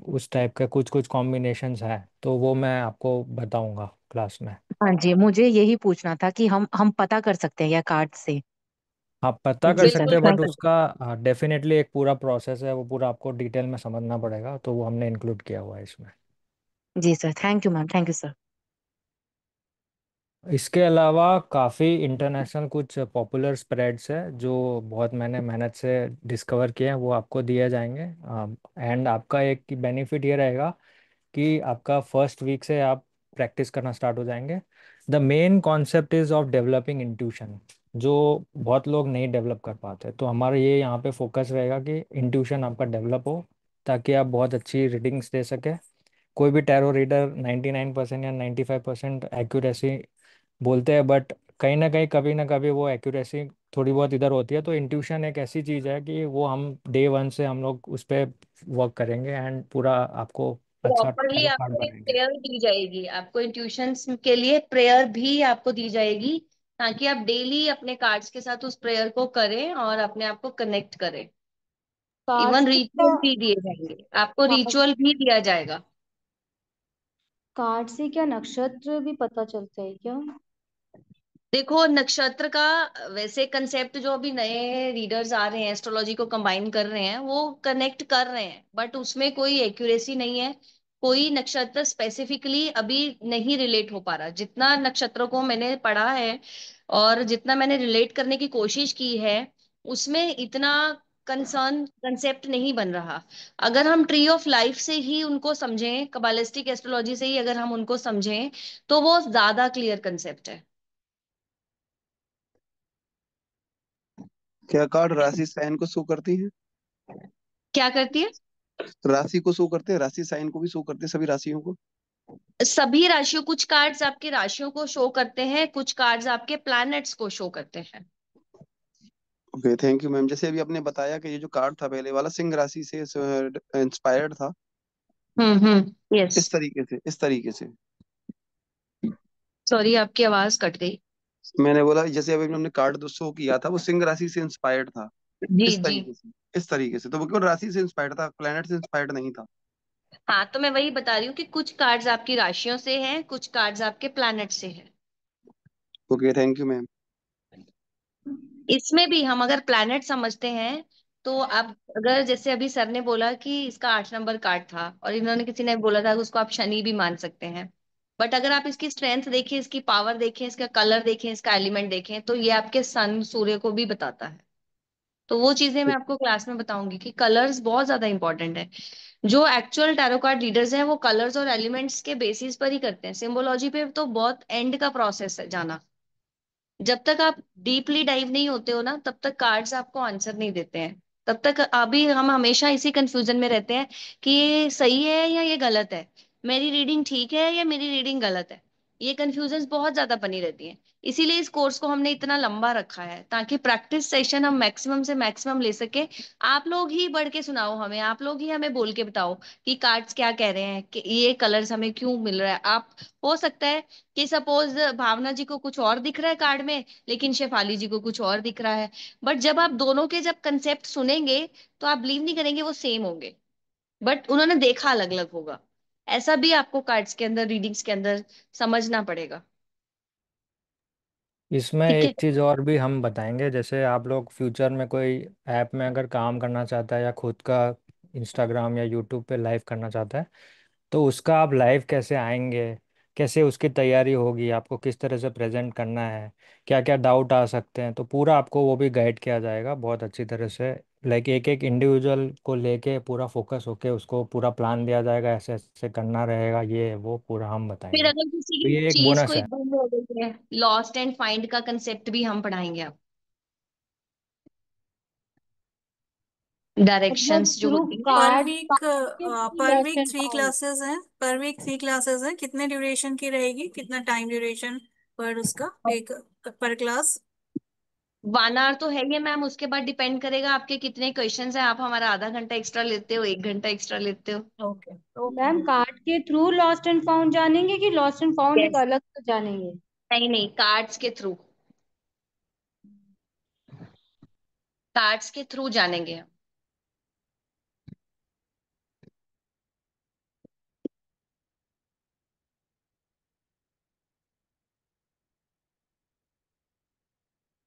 उस टाइप के कुछ कुछ कॉम्बिनेशंस हैं, तो वो मैं आपको बताऊंगा क्लास में। हाँ जी, मुझे यही पूछना था कि हम पता कर सकते हैं या कार्ड से? आप पता कर जी सर, सकते बिल्कुल हैं बट थैंक बिल्कुल। यू। उसका डेफिनेटली एक पूरा प्रोसेस है, वो पूरा आपको डिटेल में समझना पड़ेगा, तो वो हमने इंक्लूड किया हुआ है इसमें। जी sir, thank you ma'am, thank you sir. इसके अलावा काफ़ी इंटरनेशनल कुछ पॉपुलर स्प्रेड्स है जो बहुत मैंने मेहनत से डिस्कवर किए हैं, वो आपको दिए जाएंगे। एंड आपका एक बेनिफिट ये रहेगा कि आपका फर्स्ट वीक से आप प्रैक्टिस करना स्टार्ट हो जाएंगे। The main concept is of developing intuition, जो बहुत लोग नहीं डेवलप कर पाते, तो हमारा ये यहाँ पे फोकस रहेगा कि इंट्यूशन आपका डेवलप हो, ताकि आप बहुत अच्छी रीडिंग्स दे सके। कोई भी टैरो रीडर 99% या 95% एक्यूरेसी बोलते हैं, बट कहीं ना कहीं कभी ना कभी वो एक्यूरेसी थोड़ी बहुत इधर होती है, तो इंट्यूशन एक ऐसी चीज़ है कि वो हम डे वन से हम लोग उस पर वर्क करेंगे एंड पूरा आपको अच्छा प्रॉपरली टैरो कार्ड आपको एक बनाएंगे। प्रेयर दी जाएगी, आपको इंट्यूशंस के लिए प्रेयर भी आपको दी जाएगी, ताकि आप डेली अपने कार्ड्स के साथ उस प्रेयर को करें और अपने आप को कनेक्ट करें। कार्ड इवन से क्या, रिचुअल भी दिए जाएंगे, आपको कार्ड रिचुअल भी दिया जाएगा। कार्ड से क्या नक्षत्र भी पता चलता है क्या? देखो, नक्षत्र का वैसे कंसेप्ट जो अभी नए रीडर्स आ रहे हैं, एस्ट्रोलॉजी को कंबाइन कर रहे हैं, वो कनेक्ट कर रहे हैं, बट उसमें कोई एक्यूरेसी नहीं है। कोई नक्षत्र स्पेसिफिकली अभी नहीं रिलेट हो पा रहा। जितना नक्षत्रों को मैंने पढ़ा है और जितना मैंने रिलेट करने की कोशिश की है, उसमें इतना कंसर्न कंसेप्ट नहीं बन रहा। अगर हम ट्री ऑफ लाइफ से ही उनको समझें, कबालिस्टिक एस्ट्रोलॉजी से ही अगर हम उनको समझें, तो वो ज्यादा क्लियर कंसेप्ट है। क्या कार्ड राशि साइन को शो करती है? क्या करती है? राशि को शो करते हैं, राशि साइन को भी शो करते हैं, सभी राशियों को। सभी राशियों, कुछ कार्ड्स आपके राशियों को शो करते हैं, कुछ कार्ड्स आपके प्लैनेट्स को शो करते हैं। Okay, thank you ma'am. जैसे अभी आपने बताया कि ये जो कार्ड था पहले वाला सिंह राशि से इंस्पायर्ड था, यस। इस तरीके से। सॉरी, आपकी आवाज कट गई। मैंने बोला जैसे अभी हमने कार्ड जो शो किया था वो सिंह राशि से इंस्पायर्ड था, जी इस जी। तरीके से। इस तरीके से तो वो केवल राशि से इंस्पायर्ड था, प्लेनेट से इंस्पायर्ड नहीं था। हाँ, तो मैं वही बता रही हूँ कि कुछ कार्ड्स आपकी राशियों से हैं, कुछ कार्ड्स आपके प्लैनेट से हैं। Okay, thank you ma'am. इसमें भी हम अगर प्लैनेट समझते हैं, तो आप अगर जैसे अभी सर ने बोला कि इसका 8 नंबर कार्ड था, और इन्होंने किसी ने बोला था कि उसको आप शनि भी मान सकते हैं, बट अगर आप इसकी स्ट्रेंथ देखें, इसकी पावर देखें, इसका कलर देखें, इसका एलिमेंट देखें, तो ये आपके सन सूर्य को भी बताता है। तो वो चीजें मैं आपको क्लास में बताऊंगी कि कलर्स बहुत ज्यादा इंपॉर्टेंट है। जो एक्चुअल टैरो कार्ड रीडर्स हैं वो कलर्स और एलिमेंट्स के बेसिस पर ही करते हैं। सिंबोलॉजी पे तो बहुत एंड का प्रोसेस है जाना। जब तक आप डीपली डाइव नहीं होते हो ना, तब तक कार्ड्स आपको आंसर नहीं देते हैं। तब तक अभी हम हमेशा इसी कंफ्यूजन में रहते हैं कि ये सही है या ये गलत है, मेरी रीडिंग ठीक है या मेरी रीडिंग गलत है। ये कंफ्यूजन बहुत ज्यादा बनी रहती है। इसीलिए इस कोर्स को हमने इतना लंबा रखा है, ताकि प्रैक्टिस सेशन हम मैक्सिमम से मैक्सिमम ले सके। आप लोग ही बढ़ के सुनाओ हमें, आप लोग ही हमें बोल के बताओ कि कार्ड्स क्या कह रहे हैं, कि ये कलर्स हमें क्यों मिल रहा है। आप, हो सकता है कि सपोज भावना जी को कुछ और दिख रहा है कार्ड में, लेकिन शेफाली जी को कुछ और दिख रहा है। बट जब आप दोनों के जब कंसेप्ट सुनेंगे, तो आप बिलीव नहीं करेंगे वो सेम होंगे, बट उन्होंने देखा अलग अलग होगा। ऐसा भी आपको कार्ड्स के अंदर, रीडिंग्स के अंदर समझना पड़ेगा। इसमें ठीक है। एक चीज़ और भी हम बताएंगे, जैसे आप लोग फ्यूचर में कोई ऐप में अगर काम करना चाहता है या खुद का इंस्टाग्राम या यूट्यूब पे लाइव करना चाहता है, तो उसका आप लाइव कैसे आएंगे, कैसे उसकी तैयारी होगी, आपको किस तरह से प्रेजेंट करना है, क्या क्या डाउट आ सकते हैं, तो पूरा आपको वो भी गाइड किया जाएगा बहुत अच्छी तरह से। लाइक एक एक इंडिविजुअल को लेके पूरा फोकस होके उसको पूरा प्लान दिया जाएगा, ऐसे ऐसे करना रहेगा, ये वो पूरा हम फिर बताएंगे। अगर किसी तो की ये एक चीज बोनस कोई है। गुम हो गई है, लॉस्ट एंड फाइंड का कंसेप्ट भी हम पढ़ाएंगे आप। मतलब डायरेक्शंस जो थ्रू होती है। पर कार्ड वीक के थ्रू पर lost week and three found. Classes हैं, पर वीक 3 क्लासेस हैं, कितने ड्यूरेशन की रहेगी, कितना टाइम ड्यूरेशन पर उसका, एक पर क्लास? 1 आवर तो है ये मैम, उसके बाद डिपेंड करेगा आपके कितने क्वेश्चंस हैं। आप हमारा आधा घंटा एक्स्ट्रा लेते हो, 1 घंटा एक्स्ट्रा लेते हो। ओके तो ओके। मैम कार्ड के थ्रू लॉस्ट एंड फाउंड जानेंगे कि लॉस्ट एंड फाउंड एक यस। अलग से जानेंगे? नहीं नहीं, कार्ड्स के थ्रू, कार्ड्स के थ्रू जानेंगे हम।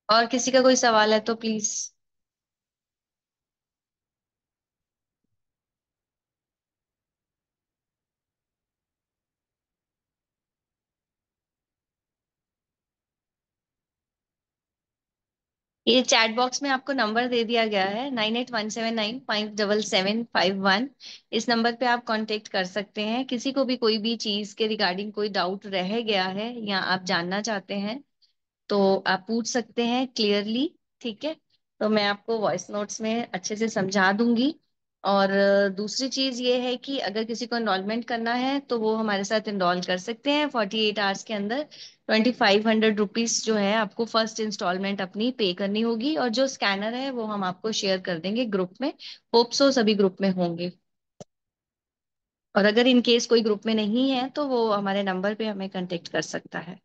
और किसी का कोई सवाल है तो प्लीज। ये चैट बॉक्स में आपको नंबर दे दिया गया है, 9817957751। इस नंबर पे आप कांटेक्ट कर सकते हैं। किसी को भी कोई भी चीज के रिगार्डिंग कोई डाउट रह गया है या आप जानना चाहते हैं, तो आप पूछ सकते हैं क्लियरली। ठीक है। तो मैं आपको वॉइस नोट्स में अच्छे से समझा दूंगी। और दूसरी चीज ये है कि अगर किसी को इनरोलमेंट करना है, तो वो हमारे साथ इनरोल कर सकते हैं 48 आवर्स के अंदर। 2500 रुपीज जो है आपको फर्स्ट इंस्टॉलमेंट अपनी पे करनी होगी, और जो स्कैनर है वो हम आपको शेयर कर देंगे ग्रुप में। होप सो सभी ग्रुप में होंगे। और अगर इन केस कोई ग्रुप में नहीं है, तो वो हमारे नंबर पे हमें कांटेक्ट कर सकता है।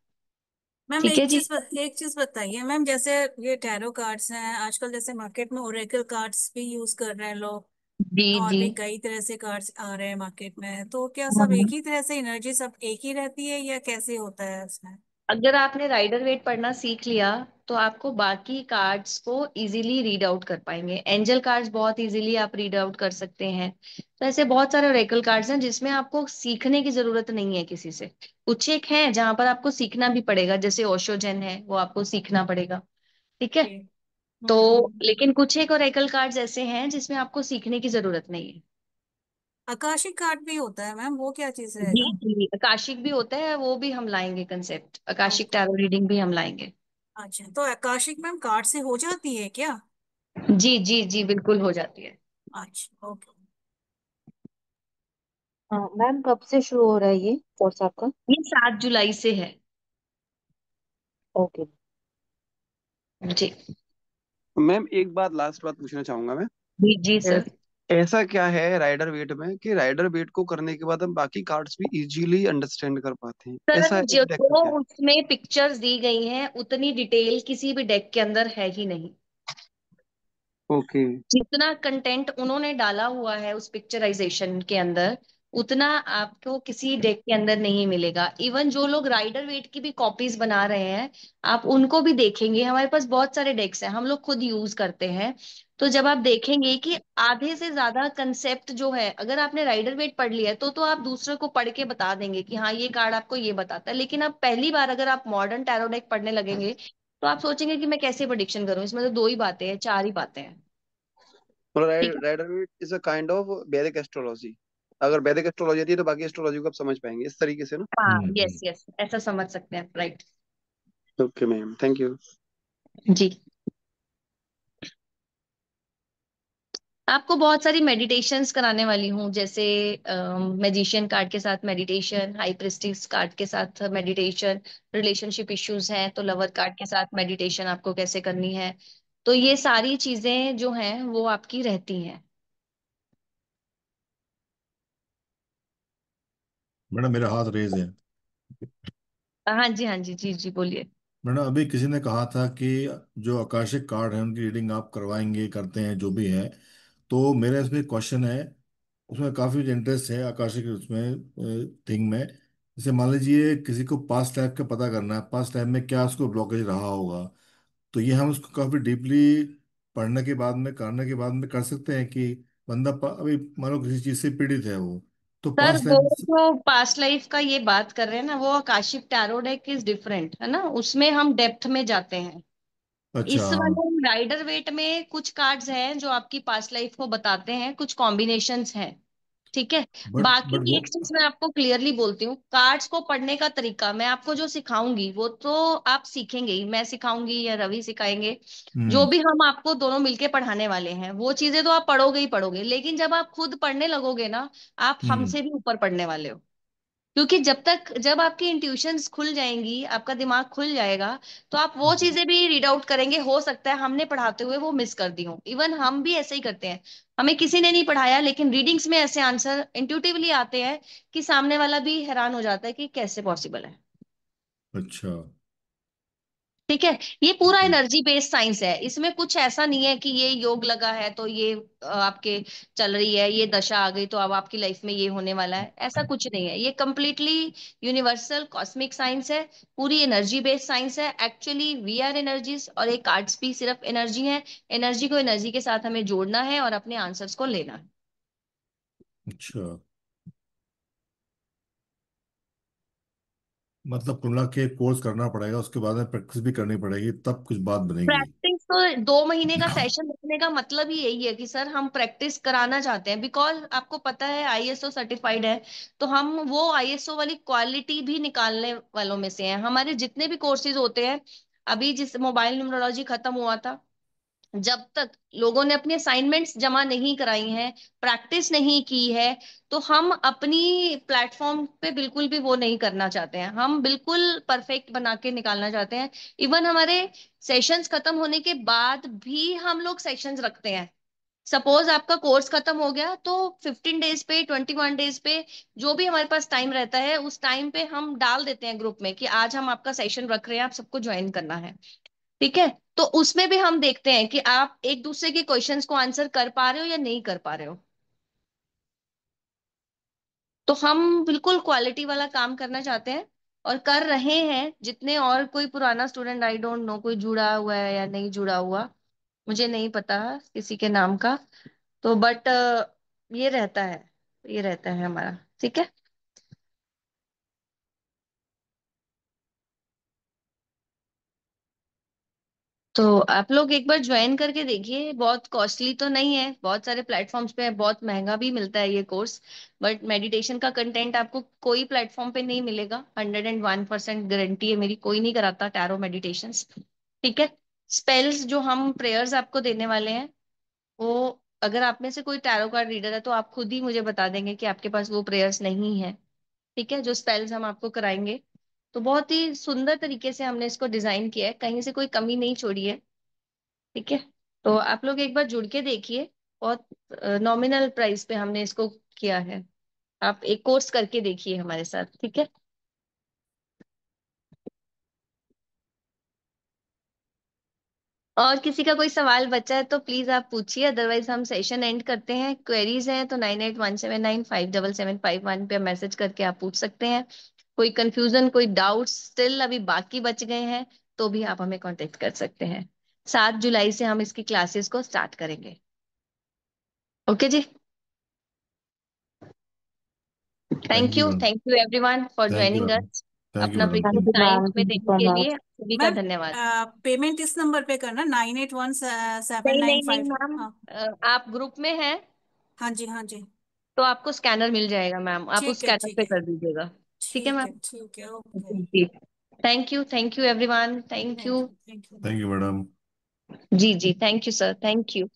मैम ठीक है जी। एक चीज बताइए मैम, जैसे ये टैरो कार्ड्स हैं आजकल, जैसे मार्केट में ओरेकल कार्ड्स भी यूज कर रहे हैं लोग, जी और जी। भी कई तरह से कार्ड्स आ रहे हैं मार्केट में, तो क्या सब एक ही तरह से एनर्जी सब एक ही रहती है या कैसे होता है उसमें? अगर आपने राइडर वेट पढ़ना सीख लिया, तो आपको बाकी कार्ड्स को इजीली रीड आउट कर पाएंगे। एंजल कार्ड्स बहुत इजीली आप रीड आउट कर सकते हैं। तो ऐसे बहुत सारे ओरेकल कार्ड्स हैं जिसमें आपको सीखने की जरूरत नहीं है किसी से। कुछ एक हैं जहां पर आपको सीखना भी पड़ेगा, जैसे ओशो जेन है, वो आपको सीखना पड़ेगा। ठीक है। तो हम्म। लेकिन कुछ एक ओरेकल कार्ड्स ऐसे हैं जिसमें आपको सीखने की जरूरत नहीं है। आकाशिक कार्ड भी होता है मैम, वो क्या चीज जी रहेगा? जी, आकाशिक भी होता है, वो भी हम लाएंगे concept, Akashic okay. Tarot reading भी हम लाएंगे। अच्छा, तो आकाशिक मैम कार्ड से हो जाती है क्या? जी जी जी, बिल्कुल हो जाती है। अच्छा, ओके। मैम कब से शुरू हो रहा है ये कोर्स आपका? ये 7 जुलाई से है। ओके। जी मैम एक बात, लास्ट बात पूछना चाहूंगा मैं। जी जी सर। ऐस- ऐसा क्या है राइडर वेट में कि राइडर वेट को करने के बाद हम बाकी कार्ड्स भी इजीली अंडरस्टैंड कर पाते हैं? सर ऐसा जो इस डेक का जो क्या है? उसमें पिक्चर्स दी गई हैं उतनी डिटेल किसी भी डेक के अंदर है ही नहीं। ओके। जितना कंटेंट उन्होंने डाला हुआ है उस पिक्चराइजेशन के अंदर, उतना आपको किसी डेक के अंदर नहीं मिलेगा। इवन जो लोग राइडर वेट की भी कॉपीज बना रहे हैं, आप उनको भी देखेंगे, हमारे पास बहुत सारे डेक्स हैं, हम लोग खुद यूज करते हैं। तो जब आप देखेंगे कि आधे से ज्यादा कंसेप्ट जो है, अगर आपने राइडर वेट पढ़ लिया है तो आप दूसरे को पढ़ के बता देंगे कि हाँ ये कार्ड आपको ये बताता है। लेकिन अब पहली बार अगर आप मॉडर्न टैरो डेक पढ़ने लगेंगे तो आप सोचेंगे कि मैं कैसे प्रोडिक्शन करूं, इसमें तो 2 ही बातें हैं, 4 ही बातें हैं। मतलब ठीक है। Rider Waite is a kind of Vedic astrology. अगर वैदिक एस्ट्रोलॉजी आती है तो बाकी एस्ट्रोलॉजी को आप समझ पाएंगे इस तरीके से ना? हाँ हम्म। यस यस, ऐसा समझ सकते हैं, right. Okay ma'am, thank you. जी। आपको बहुत सारी मेडिटेशंस कराने वाली हूँ, जैसे मैजिशियन कार्ड के साथ मेडिटेशन, हाई प्रेस्टिस कार्ड के साथ मेडिटेशन, रिलेशनशिप इश्यूज हैं तो लवर कार्ड के साथ मेडिटेशन आपको कैसे करनी है। तो ये सारी चीजें जो हैं वो आपकी रहती हैं। मैडम मेरा हाथ रेज है। हाँ जी हाँ जी, जी जी बोलिए। मैडम अभी किसी ने कहा था कि जो आकाशिक कार्ड है उनकी रीडिंग आप करवाएंगे, करते हैं जो भी है। तो मेरा इसमें क्वेश्चन है, उसमें काफ़ी इंटरेस्ट है आकाशिक उसमें थिंग में। जैसे मान लीजिए किसी को पास्ट लाइफ का पता करना है, पास्ट लाइफ में क्या उसको ब्लॉकेज रहा होगा, तो ये हम उसको काफ़ी डीपली पढ़ने के बाद में, करने के बाद में कर सकते हैं कि बंदा अभी मान लो किसी चीज़ से पीड़ित है वो, तो सर पास्ट वो लाइफ। जो पास्ट लाइफ का ये बात कर रहे हैं ना, वो Akashic tarot deck is different है ना, उसमें हम डेप्थ में जाते हैं। अच्छा इस हाँ। वाले राइडर वेट में कुछ कार्ड्स हैं जो आपकी पास्ट लाइफ को बताते हैं, कुछ कॉम्बिनेशंस हैं। ठीक है। बाकी बट वो। एक चीज मैं आपको क्लियरली बोलती हूँ, कार्ड्स को पढ़ने का तरीका मैं आपको जो सिखाऊंगी वो तो आप सीखेंगे ही, मैं सिखाऊंगी या रवि सिखाएंगे, जो हम्म। भी हम आपको दोनों मिलके पढ़ाने वाले हैं वो चीजें तो आप पढ़ोगे ही पढ़ोगे, लेकिन जब आप खुद पढ़ने लगोगे ना, आप हम्म। हमसे भी ऊपर पढ़ने वाले हो। क्योंकि जब आपकी इंट्यूशंस खुल जाएंगी, आपका दिमाग खुल जाएगा, तो आप वो चीजें भी रीड आउट करेंगे, हो सकता है हमने पढ़ाते हुए वो मिस कर दी हो। इवन हम भी ऐसे ही करते हैं, हमें किसी ने नहीं पढ़ाया लेकिन रीडिंग्स में ऐसे आंसर इंट्यूटिवली आते हैं कि सामने वाला भी हैरान हो जाता है कि कैसे पॉसिबल है। अच्छा। ठीक है। ये पूरा ओके। एनर्जी बेस्ड साइंस है, इसमें कुछ ऐसा नहीं है कि ये योग लगा है तो ये आपके चल रही है, ये दशा आ गई तो अब आपकी लाइफ में ये होने वाला है, ऐसा कुछ नहीं है। ये कंप्लीटली यूनिवर्सल कॉस्मिक साइंस है, पूरी एनर्जी बेस्ड साइंस है। एक्चुअली वी आर एनर्जीज और ये कार्ड्स भी सिर्फ एनर्जी है। एनर्जी को एनर्जी के साथ हमें जोड़ना है और अपने आंसर्स को लेना है। अच्छा, मतलब कुल मिला के कोर्स करना पड़ेगा, उसके बाद में प्रैक्टिस भी करनी पड़ेगी, तब कुछ बात बनेगी। प्रैक्टिस तो 2 महीने का सेशन रखने का मतलब ही यही है कि सर हम प्रैक्टिस कराना चाहते हैं, बिकॉज आपको पता है आईएसओ सर्टिफाइड है, तो हम वो आईएसओ वाली क्वालिटी भी निकालने वालों में से हैं। हमारे जितने भी कोर्सेज होते हैं, अभी जिस मोबाइल न्यूमरोलॉजी खत्म हुआ था, जब तक लोगों ने अपनी असाइनमेंट्स जमा नहीं कराई हैं, प्रैक्टिस नहीं की है, तो हम अपनी प्लेटफॉर्म पे बिल्कुल भी वो नहीं करना चाहते हैं, हम बिल्कुल परफेक्ट बना के निकालना चाहते हैं। इवन हमारे सेशंस खत्म होने के बाद भी हम लोग सेशंस रखते हैं। सपोज आपका कोर्स खत्म हो गया तो 15 डेज पे, 21 डेज पे, जो भी हमारे पास टाइम रहता है उस टाइम पे हम डाल देते हैं ग्रुप में कि आज हम आपका सेशन रख रहे हैं, आप सबको ज्वाइन करना है। ठीक है। तो उसमें भी हम देखते हैं कि आप एक दूसरे के क्वेश्चंस को आंसर कर पा रहे हो या नहीं कर पा रहे हो। तो हम बिल्कुल क्वालिटी वाला काम करना चाहते हैं और कर रहे हैं। जितने और कोई पुराना स्टूडेंट, आई डोंट नो कोई जुड़ा हुआ है या नहीं जुड़ा हुआ, मुझे नहीं पता किसी के नाम का। तो बट ये रहता है, ये रहता है हमारा। ठीक है। तो आप लोग एक बार ज्वाइन करके देखिए, बहुत कॉस्टली तो नहीं है, बहुत सारे प्लेटफॉर्म्स पे है, बहुत महंगा भी मिलता है ये कोर्स, बट मेडिटेशन का कंटेंट आपको कोई प्लेटफॉर्म पे नहीं मिलेगा। 101% गारंटी है मेरी, कोई नहीं कराता टैरो मेडिटेशंस। ठीक है। स्पेल्स जो हम प्रेयर्स आपको देने वाले हैं, वो अगर आप में से कोई टैरो कार्ड रीडर है तो आप खुद ही मुझे बता देंगे कि आपके पास वो प्रेयर्स नहीं है। ठीक है। जो स्पेल्स हम आपको कराएंगे, तो बहुत ही सुंदर तरीके से हमने इसको डिजाइन किया है, कहीं से कोई कमी नहीं छोड़ी है। ठीक है। तो आप लोग एक बार जुड़ के देखिए, बहुत नॉमिनल प्राइस पे हमने इसको किया है। आप एक कोर्स करके देखिए हमारे साथ। ठीक है। और किसी का कोई सवाल बचा है तो प्लीज आप पूछिए, अदरवाइज हम सेशन एंड करते हैं। क्वेरीज हैं तो 9817957751 पे मैसेज करके आप पूछ सकते हैं। कोई कंफ्यूजन, कोई डाउट स्टिल अभी बाकी बच गए हैं, तो भी आप हमें कांटेक्ट कर सकते हैं। 7 जुलाई से हम इसकी क्लासेस को स्टार्ट करेंगे। ओके जी। Thank you ma'am. Thank you everyone for thank you joining madam. Us. Thank you अपना madam. Thank precious you time ma'am, हमें थैंक यू देने सो के लिए मच। सभी का मैम धन्यवाद। पेमेंट इस नंबर पे करना, 981795। नहीं नहीं नहीं मैम, हाँ आप ग्रुप में हैं हाँ जी, हाँ जी। तो आपको स्कैनर मिल जाएगा मैम, आप उस ठीक है, स्कैनर ठीक पे है, कर दीजिएगा। ठीक है ठीक है, मैम। ठीक है, ओके। जी। Thank you everyone, thank thank you. You, thank you. Thank you madam. जी जी, thank you sir, thank you.